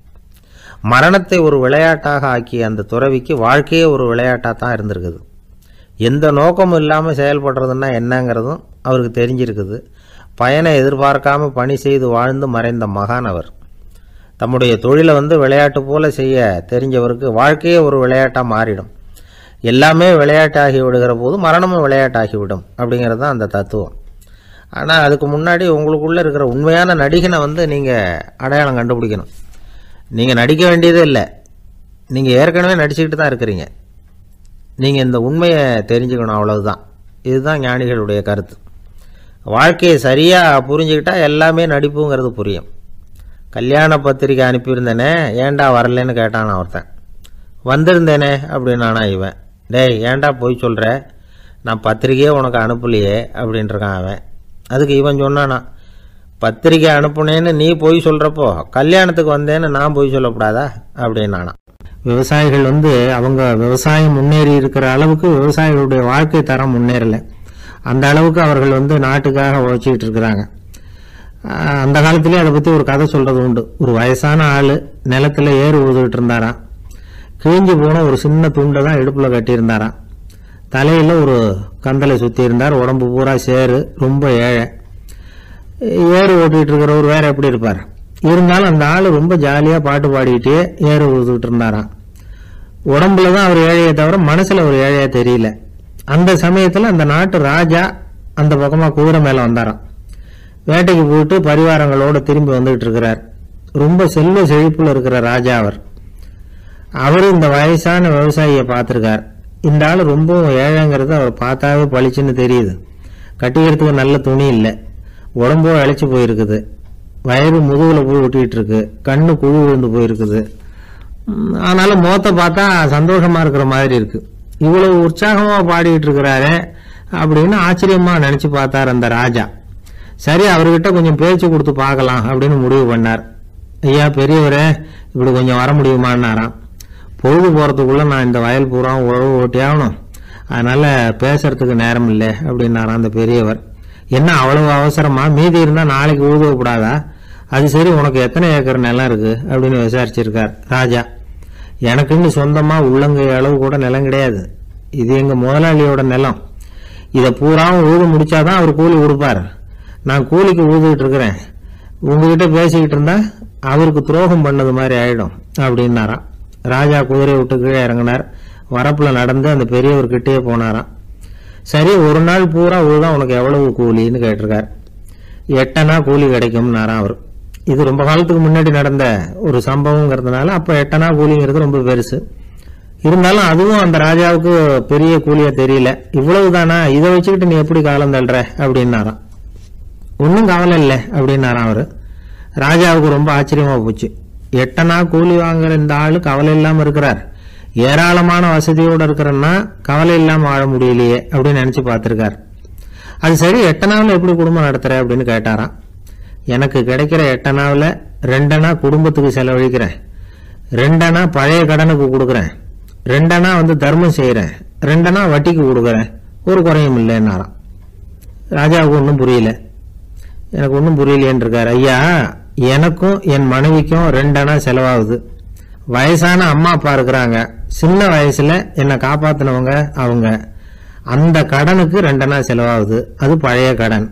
மரணத்தை ஒரு விளையாட்டாக ஆக்கிய அந்த துறவிக்கு வாழ்க்கையே ஒரு விளையாட்டாக தான் இருந்திருக்குது. எந்த நோக்கமும் இல்லாமல் செயல்படுறதுன்னா என்னங்கிறதும் அவருக்கு தெரிஞ்சிருக்குது. பயனை எதிர்பார்க்காம பணி செய்து வாழ்ந்து மறைந்த மகான் அவர். தம்முடைய தொழிலை விளையாட்டு போல செய்ய தெரிஞ்சவருக்கு வாழ்க்கையே ஒரு விளையாட்டாக மாறிடும். எல்லாமே விளையாட்டாகி விடுகிற போது மரணமும் விளையாட்டாகிவிடும் அப்படிங்கிறது தான் அந்த தத்துவம். ஆனால் அதுக்கு முன்னாடி உங்களுக்குள்ளே இருக்கிற உண்மையான நடிகனை நீங்கள் அடையாளம் கண்டுபிடிக்கணும். நீங்கள் நடிக்க வேண்டியதே இல்லை, நீங்கள் ஏற்கனவே நடிச்சுக்கிட்டு தான் இருக்கிறீங்க. நீங்கள் இந்த உண்மையை தெரிஞ்சுக்கணும், அவ்வளவுதான். இதுதான் ஞானிகளுடைய கருத்து. வாழ்க்கையை சரியாக புரிஞ்சுக்கிட்டால் எல்லாமே நடிப்புங்கிறது புரியும். கல்யாண பத்திரிக்கை அனுப்பியிருந்தேனே, ஏன்டா வரலன்னு கேட்டான் ஒருத்தன். வந்திருந்தேனே அப்படின்னானா இவன். டேய், ஏன்டா போய் சொல்கிற, நான் பத்திரிக்கையே உனக்கு அனுப்பலையே அப்படின்ட்டுருக்கான் அவன். அதுக்கு இவன் சொன்னானா, பத்திரிக்கை அனுப்புனேன்னு நீ போய் சொல்கிறப்போ கல்யாணத்துக்கு வந்தேன்னு நான் போய் சொல்லக்கூடாதா அப்படின்னானா. விவசாயிகள் அவங்க விவசாயம் முன்னேறி இருக்கிற அளவுக்கு விவசாயிகளுடைய வாழ்க்கை தரம் முன்னேறலை. அந்த அளவுக்கு அவர்கள் நாட்டுக்காக உழைச்சிக்கிட்டு இருக்கிறாங்க. அந்த காலத்திலே அதை பற்றி ஒரு கதை சொல்கிறது உண்டு. ஒரு வயசான ஆள் நிலத்தில் ஏறு உழுதுகிட்டு இருந்தாராம். கிழிஞ்சு போன ஒரு சின்ன துண்டை தான் இடுப்பில் கட்டியிருந்தாராம். தலையில் ஒரு கந்தலை சுற்றி இருந்தார். உடம்பு பூரா சேரு, ரொம்ப ஏழை. ஏறு ஓட்டிகிட்டு இருக்கிறவர் வேற எப்படி இருப்பார்? இருந்தாலும் அந்த ஆள் ரொம்ப ஜாலியாக பாட்டு பாடிக்கிட்டே ஏறு உழுதுகிட்டு இருந்தாராம். உடம்புல தான் அவர் ஏழையை தவிர மனசில் ஒரு ஏழையாக தெரியல. அந்த சமயத்தில் அந்த நாட்டு ராஜா அந்த பக்கமாக குதிரை மேலே வந்தாராம். வேட்டைக்கு போயிட்டு பரிவாரங்களோடு திரும்பி வந்துகிட்டு இருக்கிறார். ரொம்ப செல்வ செழிப்பில் இருக்கிற ராஜா அவர் இந்த வயசான விவசாயியை பார்த்துருக்கார். இந்த ஆள் ரொம்பவும் ஏழைங்கிறது அவர் பார்த்தாவே பளிச்சுன்னு தெரியுது. கட்டிக்கிறதுக்கு நல்ல துணி இல்லை, உடம்போ இழைச்சி போயிருக்குது, வயது முதுகில் போய் ஒட்டிகிட்டு இருக்கு, கண்ணு குழு விழுந்து போயிருக்குது. ஆனாலும் முகத்தை பார்த்தா சந்தோஷமா இருக்கிற மாதிரி இருக்கு. இவ்வளவு உற்சாகமா பாடிட்டு இருக்கிறாரே அப்படின்னு ஆச்சரியமா நினைச்சு பார்த்தார் அந்த ராஜா. சரி, அவர்கிட்ட கொஞ்சம் பேச்சு கொடுத்து பார்க்கலாம் அப்படின்னு முடிவு பண்ணார். ஐயா பெரியவரே, இப்படி கொஞ்சம் வர முடியுமான்னாராம். பொழுது போறதுக்குள்ள நான் இந்த வயல் பூரா உழவு ஓட்டி ஆகணும், அதனால பேசுறதுக்கு நேரம் இல்லை அப்படின்னாராம் அந்த பெரியவர். என்ன அவ்வளவு அவசரமா? மீதி இருந்தா நாளைக்கு ஊதுவக்கூடாதா? அது சரி, உனக்கு எத்தனை ஏக்கர் நிலம் இருக்கு அப்படின்னு விசாரிச்சிருக்கார் ராஜா. எனக்குன்னு சொந்தமா உள்ளங்கை அளவு கூட நிலம் கிடையாது, இது எங்க முதலாளியோட நிலம். இதை பூராவும் ஊது முடிச்சாதான் அவர் கூலி கொடுப்பார். நான் கூலிக்கு ஊதுகிட்டு இருக்கிறேன், உங்ககிட்ட பேசிக்கிட்டு இருந்தா அவருக்கு துரோகம் பண்ணது மாதிரி ஆயிடும் அப்படின்னாராம். ராஜா குதிரையை விட்டு கீழே இறங்கினார். வரப்புல நடந்து அந்த பெரியவர்கிட்டயே போனாராம். சரி, ஒரு நாள் பூரா ஊதான் உனக்கு எவ்வளவு கூலின்னு கேட்டிருக்கார். 8 அணா கூலி கிடைக்கும்னாராம் அவர். இது ரொம்ப காலத்துக்கு முன்னாடி நடந்த ஒரு சம்பவங்கிறதுனால அப்ப 8 அணா கூலிங்கிறது ரொம்ப பெருசு. இருந்தாலும் அதுவும் அந்த ராஜாவுக்கு பெரிய கூலியா தெரியல. இவ்வளவு தானா, இதை வச்சுக்கிட்டு நீ எப்படி காலம் தள்ளுற அப்படின்னாராம். ஒன்றும் கவலை இல்லை அப்படின்னாராம் அவரு. ராஜாவுக்கு ரொம்ப ஆச்சரியமா போச்சு. 8 அணா கூலி வாங்குற இந்த ஆளு கவலை இல்லாம இருக்கிறார், ஏராளமான வசதியோட இருக்கிறன்னா கவலை இல்லாம வாழ முடியலையே அப்படின்னு நினைச்சு பார்த்திருக்கார். அது சரி, 8 அணாவில் எப்படி குடும்பம் நடத்துற அப்படின்னு கேட்டாராம். எனக்கு கிடைக்கிற 8 அணாவில் 2 அணா குடும்பத்துக்கு செலவழிக்கிறேன், 2 அணா பழைய கடனுக்கு கொடுக்குறேன், 2 அணா தர்மம் செய்யறேன், 2 அணா வட்டிக்கு கொடுக்குறேன், ஒரு குறையும் இல்லைன்னாராம். ராஜாவுக்கு ஒன்றும் புரியல. எனக்கு ஒன்றும் புரியலேன்னு இருக்காரு. ஐயா, எனக்கும் என் மனைவிக்கும் 2 அணா செலவாகுது. வயசான அம்மா அப்பா இருக்கிறாங்க, சின்ன வயசுல என்னை காப்பாத்தினவங்க அவங்க. அந்த கடனுக்கு 2 அணா செலவாகுது, அது பழைய கடன்.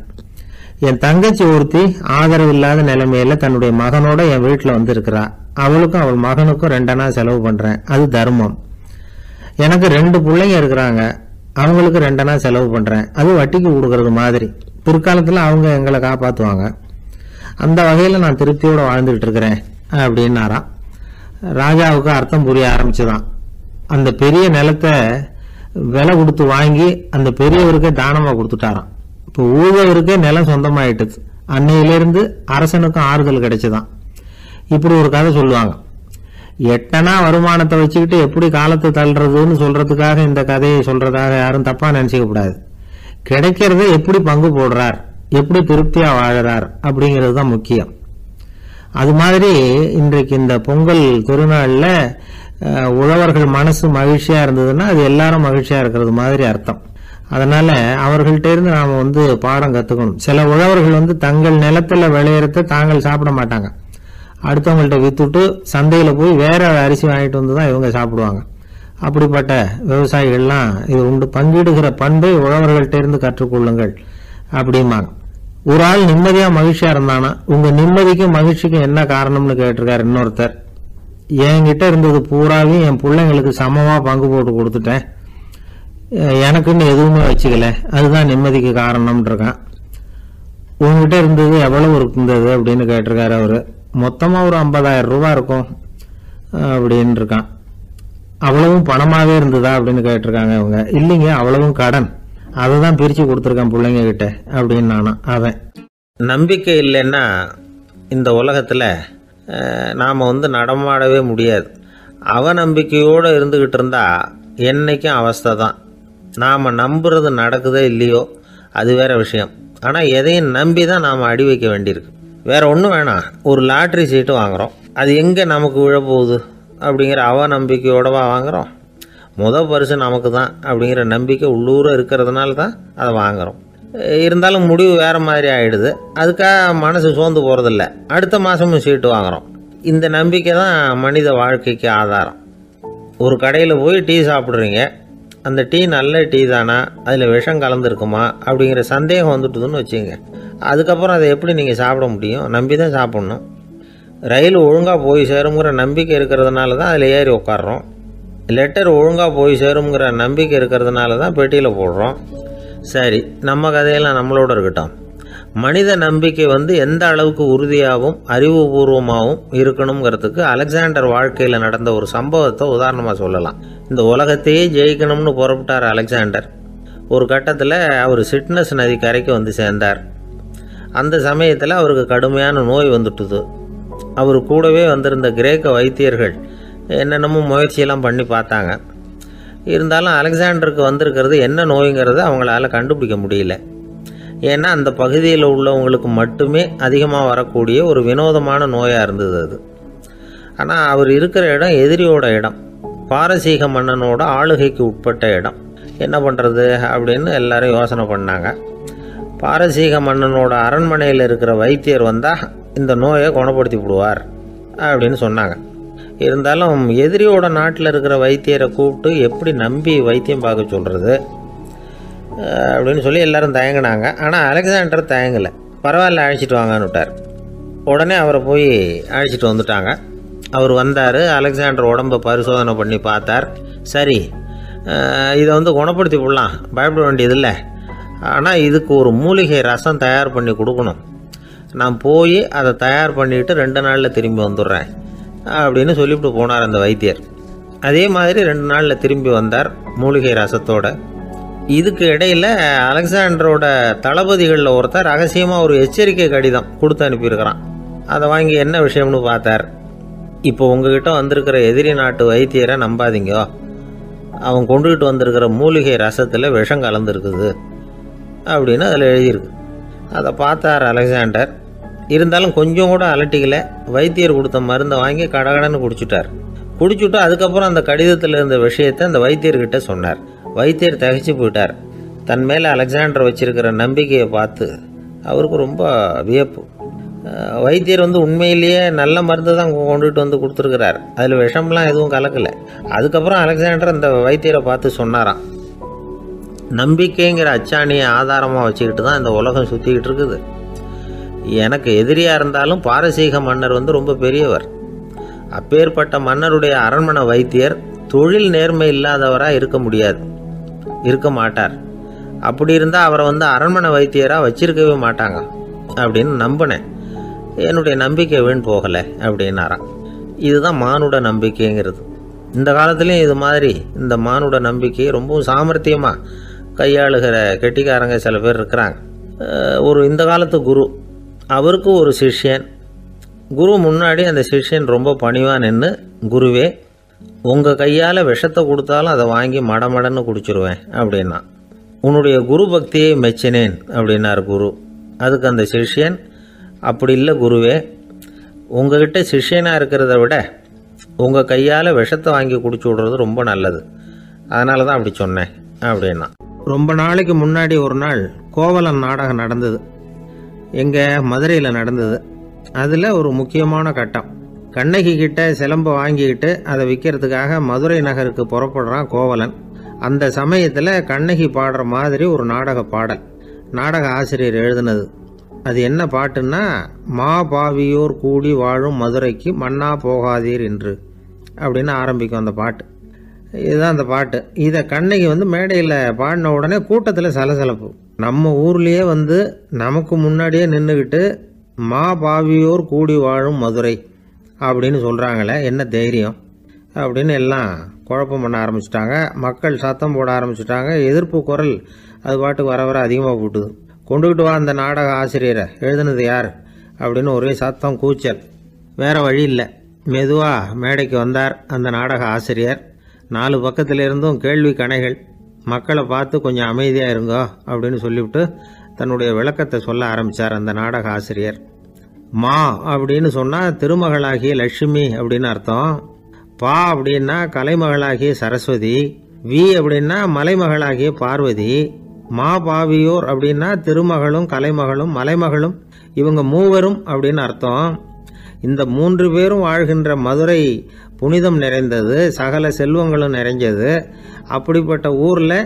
என் தங்கச்சி ஒருத்தி ஆதரவு இல்லாத நிலைமையில தன்னுடைய மகனோட என் வீட்டுல இருக்கிறா, அவளுக்கும் அவள் மகனுக்கும் 2 அணா செலவு பண்றேன், அது தர்மம். எனக்கு 2 பிள்ளைங்க இருக்கிறாங்க, அவங்களுக்கு 2 அணா செலவு பண்றேன், அது வட்டிக்கு கொடுக்கறது மாதிரி. பிற்காலத்துல அவங்க எங்களை காப்பாத்துவாங்க. அந்த வகையில நான் திருப்தியோட வாழ்ந்துகிட்டு இருக்கிறேன் அப்படின்னாராம். ராஜாவுக்கு அர்த்தம் புரிய ஆரம்பிச்சுதான். அந்த பெரிய நிலத்தை விலை கொடுத்து வாங்கி அந்த பெரியவருக்கே தானமா கொடுத்துட்டாராம். இப்போ ஊழவருக்கே நிலம் சொந்தமாயிட்டுது. அன்னையிலிருந்து அரசனுக்கும் ஆறுதல் கிடைச்சுதான். இப்படி ஒரு கதை சொல்லுவாங்க. 8 அணா வருமானத்தை வச்சுக்கிட்டு எப்படி காலத்தை தள்ளுறதுன்னு சொல்றதுக்காக இந்த கதையை சொல்றதாக யாரும் தப்பா நினைச்சுக்க கூடாது. கிடைக்கிறத எப்படி பங்கு போடுறார், எப்படி திருப்தியா வாழறார் அப்படிங்கிறது தான் முக்கியம். அது மாதிரி இன்றைக்கு இந்த பொங்கல் திருநாள்ல உழவர்கள் மனசு மகிழ்ச்சியா இருந்ததுன்னா அது எல்லாரும் மகிழ்ச்சியா இருக்கிறது மாதிரி அர்த்தம். அதனால அவர்கள்ட்ட இருந்து நாம பாடம் கத்துக்கணும். சில உழவர்கள் தங்கள் நிலத்துல விளையறத தாங்கள் சாப்பிட மாட்டாங்க, அடுத்தவங்கள்ட்ட வித்துட்டு சந்தையில போய் வேற அரிசி வாங்கிட்டு வந்துதான் இவங்க சாப்பிடுவாங்க. அப்படிப்பட்ட விவசாயிகள்லாம் இது உண்டு. பங்கிடுகிற பண்பை உழவர்கள்ட்ட இருந்து கற்றுக்கொள்ளுங்கள் அப்படிம்பாங்க. ஒரு ஆள் நிம்மதியா மகிழ்ச்சியா இருந்தானா, உங்க நிம்மதிக்கும் மகிழ்ச்சிக்கும் என்ன காரணம்னு கேட்டிருக்காரு இன்னொருத்தர். என்கிட்ட இருந்தது பூராவையும் என் பிள்ளைங்களுக்கு சமமா பங்கு போட்டு கொடுத்துட்டேன், எனக்குன்னு எதுவுமே வச்சுக்கல, அதுதான் நிம்மதிக்கு காரணம்னு இருக்கான். உங்ககிட்ட இருந்தது எவ்வளவு இருந்தது அப்படின்னு கேட்டிருக்காரு அவரு. மொத்தமா ஒரு 50,000 ரூபாய் இருக்கும் அப்படின்னு இருக்கான். அவ்வளவும் பணமாவே இருந்ததா அப்படின்னு கேட்டிருக்காங்க அவங்க. இல்லைங்க, அவ்வளவும் கடன், அதைதான் பிரிச்சு கொடுத்துருக்கேன் பிள்ளைங்க கிட்ட அப்படின்னு நானும். அவன் நம்பிக்கை இல்லைன்னா இந்த உலகத்துல நாம நடமாடவே முடியாது. அவநம்பிக்கையோடு இருந்துகிட்டு இருந்தா என்னைக்கும் அவஸ்தை தான். நாம நம்புறது நடக்குதோ இல்லையோ அது வேற விஷயம். ஆனா எதையும் நம்பி தான் நாம அடி வைக்க வேண்டியிருக்கு. வேற ஒன்றும் வேணாம், ஒரு லாட்ரி சீட்டு வாங்குறோம், அது எங்க நமக்கு விழப்போகுது அப்படிங்கிற அவநம்பிக்கையோடவா வாங்குறோம். பரிசு நமக்கு தான் அப்படிங்கிற நம்பிக்கை உள்ளூர இருக்கிறதுனால தான் அதை வாங்குறோம். இருந்தாலும் முடிவு வேற மாதிரி ஆயிடுது, அதுக்காக மனசு சோர்ந்து போறதில்ல, அடுத்த மாசமும் சீட்டு வாங்குறோம். இந்த நம்பிக்கை தான் மனித வாழ்க்கைக்கு ஆதாரம். ஒரு கடையில் போய் டீ சாப்பிட்றீங்க, அந்த டீ நல்ல டீ தானா, அதில் விஷம் கலந்துருக்குமா அப்படிங்கிற சந்தேகம் வந்துட்டுதுன்னு வச்சுங்க. அதுக்கப்புறம் அதை எப்படி நீங்கள் சாப்பிட முடியும்? நம்பி தான் சாப்பிட்ணும். ரயில் ஒழுங்காக போய் சேருங்கிற நம்பிக்கை இருக்கிறதுனால தான் அதில் ஏறி உட்காடுறோம். லெட்டர் ஒழுங்காக போய் சேருங்கிற நம்பிக்கை இருக்கிறதுனால தான் பெட்டியில் போடுறோம். சரி, நம்ம கதையெல்லாம் நம்மளோட இருக்கட்டும். மனித நம்பிக்கை எந்த அளவுக்கு உறுதியாகவும் அறிவுபூர்வமாகவும் இருக்கணுங்கிறதுக்கு அலெக்சாண்டர் வாழ்க்கையில் நடந்த ஒரு சம்பவத்தை உதாரணமாக சொல்லலாம். இந்த உலகத்தையே ஜெயிக்கணும்னு புறப்பட்டார் அலெக்சாண்டர். ஒரு கட்டத்தில் அவர் சிட்னஸ் நதி கரைக்கு சேர்ந்தார். அந்த சமயத்தில் அவருக்கு கடுமையான நோய் வந்துட்டுது. அவர் கூடவே வந்திருந்த கிரேக்க வைத்தியர்கள் என்னென்னமோ முயற்சியெல்லாம் பண்ணி பார்த்தாங்க. இருந்தாலும் அலெக்சாண்டருக்கு வந்திருக்கிறது என்ன நோய்ங்கிறத அவங்களால கண்டுபிடிக்க முடியல. ஏன்னா அந்த பகுதியில் உள்ளவங்களுக்கு மட்டுமே அதிகமாக வரக்கூடிய ஒரு வினோதமான நோயாக இருந்தது அது. ஆனால் அவர் இருக்கிற இடம் எதிரியோட இடம், பாரசீக மன்னனோட ஆளுகைக்கு உட்பட்ட இடம். என்ன பண்ணுறது அப்படின்னு எல்லாரும் யோசனை பண்ணாங்க. பாரசீக மன்னனோட அரண்மனையில் இருக்கிற வைத்தியர் வந்தால் இந்த நோயை குணப்படுத்தி விடுவார் அப்படின்னு சொன்னாங்க. இருந்தாலும் எதிரியோட நாட்டில் இருக்கிற வைத்தியரை கூப்பிட்டு எப்படி நம்பி வைத்தியம் பார்க்க சொல்கிறது அப்படின்னு சொல்லி எல்லாரும் தயங்கினாங்க. ஆனால் அலெக்சாண்டர் தயங்கலை. பரவாயில்ல, அழைச்சிட்டு வாங்கன்னு விட்டார். உடனே அவரை போய் அழைச்சிட்டு வந்துட்டாங்க. அவர் வந்தார். அலெக்சாண்டர் உடம்பை பரிசோதனை பண்ணி பார்த்தார். சரி, இதை குணப்படுத்தி விடலாம், பயப்பட வேண்டியதில்லை. ஆனால் இதுக்கு ஒரு மூலிகை ரசம் தயார் பண்ணி கொடுக்கணும். நான் போய் அதை தயார் பண்ணிவிட்டு 2 நாளில் திரும்பி வந்துடுறேன் அப்படின்னு சொல்லிவிட்டு போனார் அந்த வைத்தியர். அதே மாதிரி 2 நாளில் திரும்பி வந்தார் மூலிகை ரசத்தோட. இதுக்கு இடையில் அலெக்சாண்டரோட தளபதிகளில் ஒருத்தர் ரகசியமாக ஒரு எச்சரிக்கை கடிதம் கொடுத்து அனுப்பியிருக்கிறான். அதை வாங்கி என்ன விஷயம்னு பார்த்தார். இப்போ உங்ககிட்ட வந்திருக்கிற எதிரி நாட்டு வைத்தியரை நம்பாதீங்க, அவன் கொண்டுகிட்டு வந்திருக்கிற மூலிகை ரசத்தில் விஷம் கலந்துருக்குது அப்படின்னு அதில் எழுதியிருக்கு. அதை பார்த்தார் அலெக்சாண்டர். இருந்தாலும் கொஞ்சம் கூட அலட்டிக்கல. வைத்தியர் கொடுத்த மருந்தை வாங்கி கடகடன்னு குடிச்சுட்டு அதுக்கப்புறம் அந்த கடிதத்தில் இருந்த விஷயத்தை அந்த வைத்தியர்கிட்ட சொன்னார். வைத்தியர் திகைச்சு போயிட்டார். தன் மேலே அலெக்சாண்டர் வச்சிருக்கிற நம்பிக்கையை பார்த்து அவருக்கு ரொம்ப வியப்பு. வைத்தியர் உண்மையிலேயே நல்ல மருந்து தான் கொண்டுகிட்டு வந்து கொடுத்துருக்கிறார், அதில் விஷம்லாம் எதுவும் கலக்கலை. அதுக்கப்புறம் அலெக்சாண்டர் அந்த வைத்தியரை பார்த்து சொன்னாராம், நம்பிக்கைங்கிற அச்சாணியை ஆதாரமாக வச்சுக்கிட்டு தான் இந்த உலகம் சுற்றிக்கிட்டு இருக்குது. எனக்கு எதிரியாக இருந்தாலும் பாரசீக மன்னர் ரொம்ப பெரியவர். அப்பேற்பட்ட மன்னருடைய அரண்மனை வைத்தியர் தொழில் நேர்மை இல்லாதவராக இருக்க மாட்டார். அப்படி இருந்தால் அவரை அரண்மனை வைத்தியராக வச்சிருக்கவே மாட்டாங்க அப்படின்னு நம்பினேன். என்னுடைய நம்பிக்கை வீண் போகலை அப்படின்னாராம். இதுதான் மானுட நம்பிக்கைங்கிறது. இந்த காலத்துலேயும் இது மாதிரி இந்த மானுட நம்பிக்கையை ரொம்பவும் சாமர்த்தியமாக கையாளுகிற கெட்டிக்காரங்க சில பேர் இருக்கிறாங்க. இந்த காலத்து குரு, அவருக்கு ஒரு சிஷ்யன். குரு முன்னாடி அந்த சிஷ்யன் ரொம்ப பணிவாக நின்று, குருவே உங்கள் கையால் விஷத்தை கொடுத்தாலும் அதை வாங்கி மடமடன்னு குடிச்சிருவேன் அப்படின்னா. உன்னுடைய குரு பக்தியை மெச்சினேன் அப்படின்னார் குரு. அதுக்கு அந்த சிஷ்யன், அப்படி இல்லை குருவே, உங்ககிட்ட சிஷ்யனாக இருக்கிறத விட உங்கள் கையால் விஷத்தை வாங்கி குடிச்சு விடுறது ரொம்ப நல்லது, அதனால தான் அப்படி சொன்னேன் அப்படின்னா. ரொம்ப நாளைக்கு முன்னாடி ஒரு நாள் கோவலன் நாடகம் நடந்தது. எங்கள் மதுரையில் நடந்தது. அதில் ஒரு முக்கியமான கட்டம். கண்ணகி கிட்ட சிலம்பை வாங்கிக்கிட்டு அதை விற்கிறதுக்காக மதுரை நகருக்கு புறப்படுறான் கோவலன். அந்த சமயத்தில் கண்ணகி பாடுற மாதிரி ஒரு நாடக பாடல் நாடக ஆசிரியர் எழுதினது. அது என்ன பாட்டுன்னா, மா பாவியோர் கூடி வாழும் மதுரைக்கு மன்னா போகாதீர் என்று அப்படின்னு ஆரம்பிக்கும் அந்த பாட்டு. இதுதான் அந்த பாட்டு. இதை கண்ணகி மேடையில் பாடின உடனே கூட்டத்தில் சலசலப்பு. நம்ம ஊர்லேயே நமக்கு முன்னாடியே நின்றுக்கிட்டு மா பாவியோர் கூடி வாழும் மதுரை அப்படின்னு சொல்கிறாங்களே, என்ன தைரியம் அப்படின்னு எல்லாம் குழப்பம் பண்ண ஆரம்பிச்சிட்டாங்க. மக்கள் சத்தம் போட ஆரம்பிச்சிட்டாங்க. எதிர்ப்பு குரல் அது பாட்டுக்கு வர அதிகமாக போட்டுது. கொண்டுக்கிட்டு வா அந்த நாடக ஆசிரியரை, எழுதுனது யார் அப்படின்னு ஒரே சத்தம், கூச்சல். வேறு வழி இல்லை. மெதுவாக மேடைக்கு வந்தார் அந்த நாடக ஆசிரியர். 4 பக்கத்திலிருந்தும் கேள்வி கணைகள். மக்களை பார்த்து கொஞ்சம் அமைதியாக இருங்கோ அப்படின்னு சொல்லிவிட்டு தன்னுடைய விளக்கத்தை சொல்ல ஆரம்பித்தார் அந்த நாடக ஆசிரியர். மா அப்படின்னு சொன்னால் திருமகளாகிய லட்சுமி அப்படின்னு அர்த்தம். பா அப்படின்னா கலைமகளாகிய சரஸ்வதி. வி அப்படின்னா மலைமகளாகிய பார்வதி. மா பாவியோர் அப்படின்னா திருமகளும் கலைமகளும் மலைமகளும், இவங்க மூவரும் அப்படின்னு அர்த்தம். இந்த 3 பேரும் வாழ்கின்ற மதுரை புனிதம் நிறைந்தது, சகல செல்வங்களும் நிறைஞ்சது. அப்படிப்பட்ட ஊரில்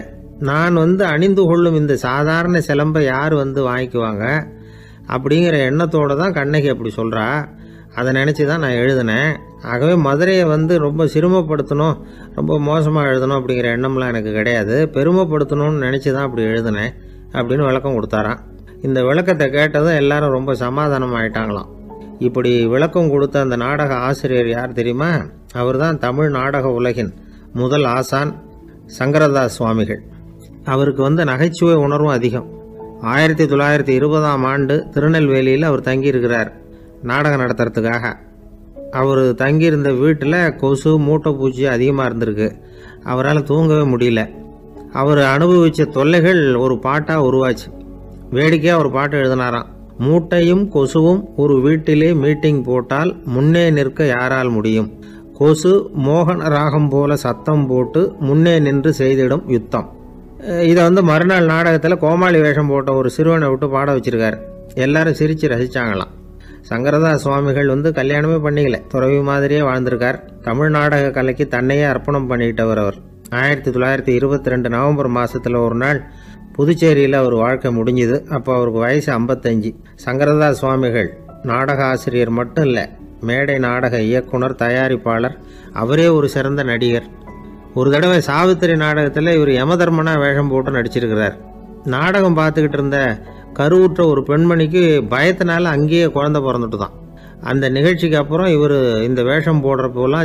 நான் அணிந்து கொள்ளும் இந்த சாதாரண சிலம்பை யார் வாங்கிக்குவாங்க அப்படிங்கிற எண்ணத்தோடு தான் கண்ணகி அப்படி சொல்கிறா. அதை நினச்சி தான் நான் எழுதினேன். ஆகவே மதுரையை ரொம்ப சிரமப்படுத்தணும், ரொம்ப மோசமாக எழுதணும் அப்படிங்கிற எண்ணம்லாம் எனக்கு கிடையாது. பெருமைப்படுத்தணும்னு நினச்சி தான் அப்படி எழுதினேன் அப்படின்னு விளக்கம் கொடுத்தாராம். இந்த விளக்கத்தை கேட்டதும் எல்லாரும் ரொம்ப சமாதானம் ஆயிட்டாங்களாம். இப்படி விளக்கம் கொடுத்த அந்த நாடக ஆசிரியர் யார் தெரியுமா? அவர் தான் தமிழ் நாடக உலகின் முதல் ஆசான் சங்கரதாஸ் சுவாமிகள். அவருக்கு நகைச்சுவை உணர்வும் அதிகம். 1920ஆம் ஆண்டு திருநெல்வேலியில் அவர் தங்கியிருக்கிறார் நாடகம் நடத்துறதுக்காக. அவர் தங்கியிருந்த வீட்டில் கொசு மூட்டைப்பூச்சி அதிகமாக இருந்திருக்கு. அவரால் தூங்கவே முடியல. அவர் அனுபவித்த தொல்லைகள் ஒரு பாட்டாக உருவாச்சு. வேடிக்கையாக ஒரு பாட்டு எழுதினாராம். மூட்டையும் கொசுவும் ஒரு வீட்டிலே மீட்டிங் போட்டால் முன்னே நிற்க யாரால் முடியும்? கொசு மோகன ராகம் போல சத்தம் போட்டு முன்னே நின்று செய்திடும் யுத்தம். இதை மறுநாள் நாடகத்தில் கோமாளி வேஷம் போட்ட ஒரு சிறுவனை விட்டு பாட வச்சிருக்காரு. எல்லாரும் சிரித்து ரசித்தாங்களாம். சங்கரதாஸ் சுவாமிகள் கல்யாணமே பண்ணிக்கல, துறவி மாதிரியே வாழ்ந்திருக்கார். தமிழ் நாடக கலைக்கு தன்னையே அர்ப்பணம் பண்ணிக்கிட்டவர் அவர். 1922 நவம்பர் மாதத்தில் ஒரு நாள் புதுச்சேரியில் அவர் வாழ்க்கை முடிஞ்சுது. அப்போ அவருக்கு வயசு 55. சங்கரதாஸ் சுவாமிகள் நாடக ஆசிரியர் மட்டும் இல்லை, மேடை நாடக இயக்குனர், தயாரிப்பாளர். அவரே ஒரு சிறந்த நடிகர். ஒரு தடவை சாவித்திரி நாடகத்தில் இவர் யமதர்மனா வேஷம் போட்டு நடிச்சிருக்கிறார். நாடகம் பார்த்துக்கிட்டு இருந்த கருவுற்ற ஒரு பெண்மணிக்கு பயத்தினால அங்கேயே குழந்தை பிறந்துட்டு தான். அந்த நிகழ்ச்சிக்கு அப்புறம் இவர் இந்த வேஷம் போடுறப்போலாம்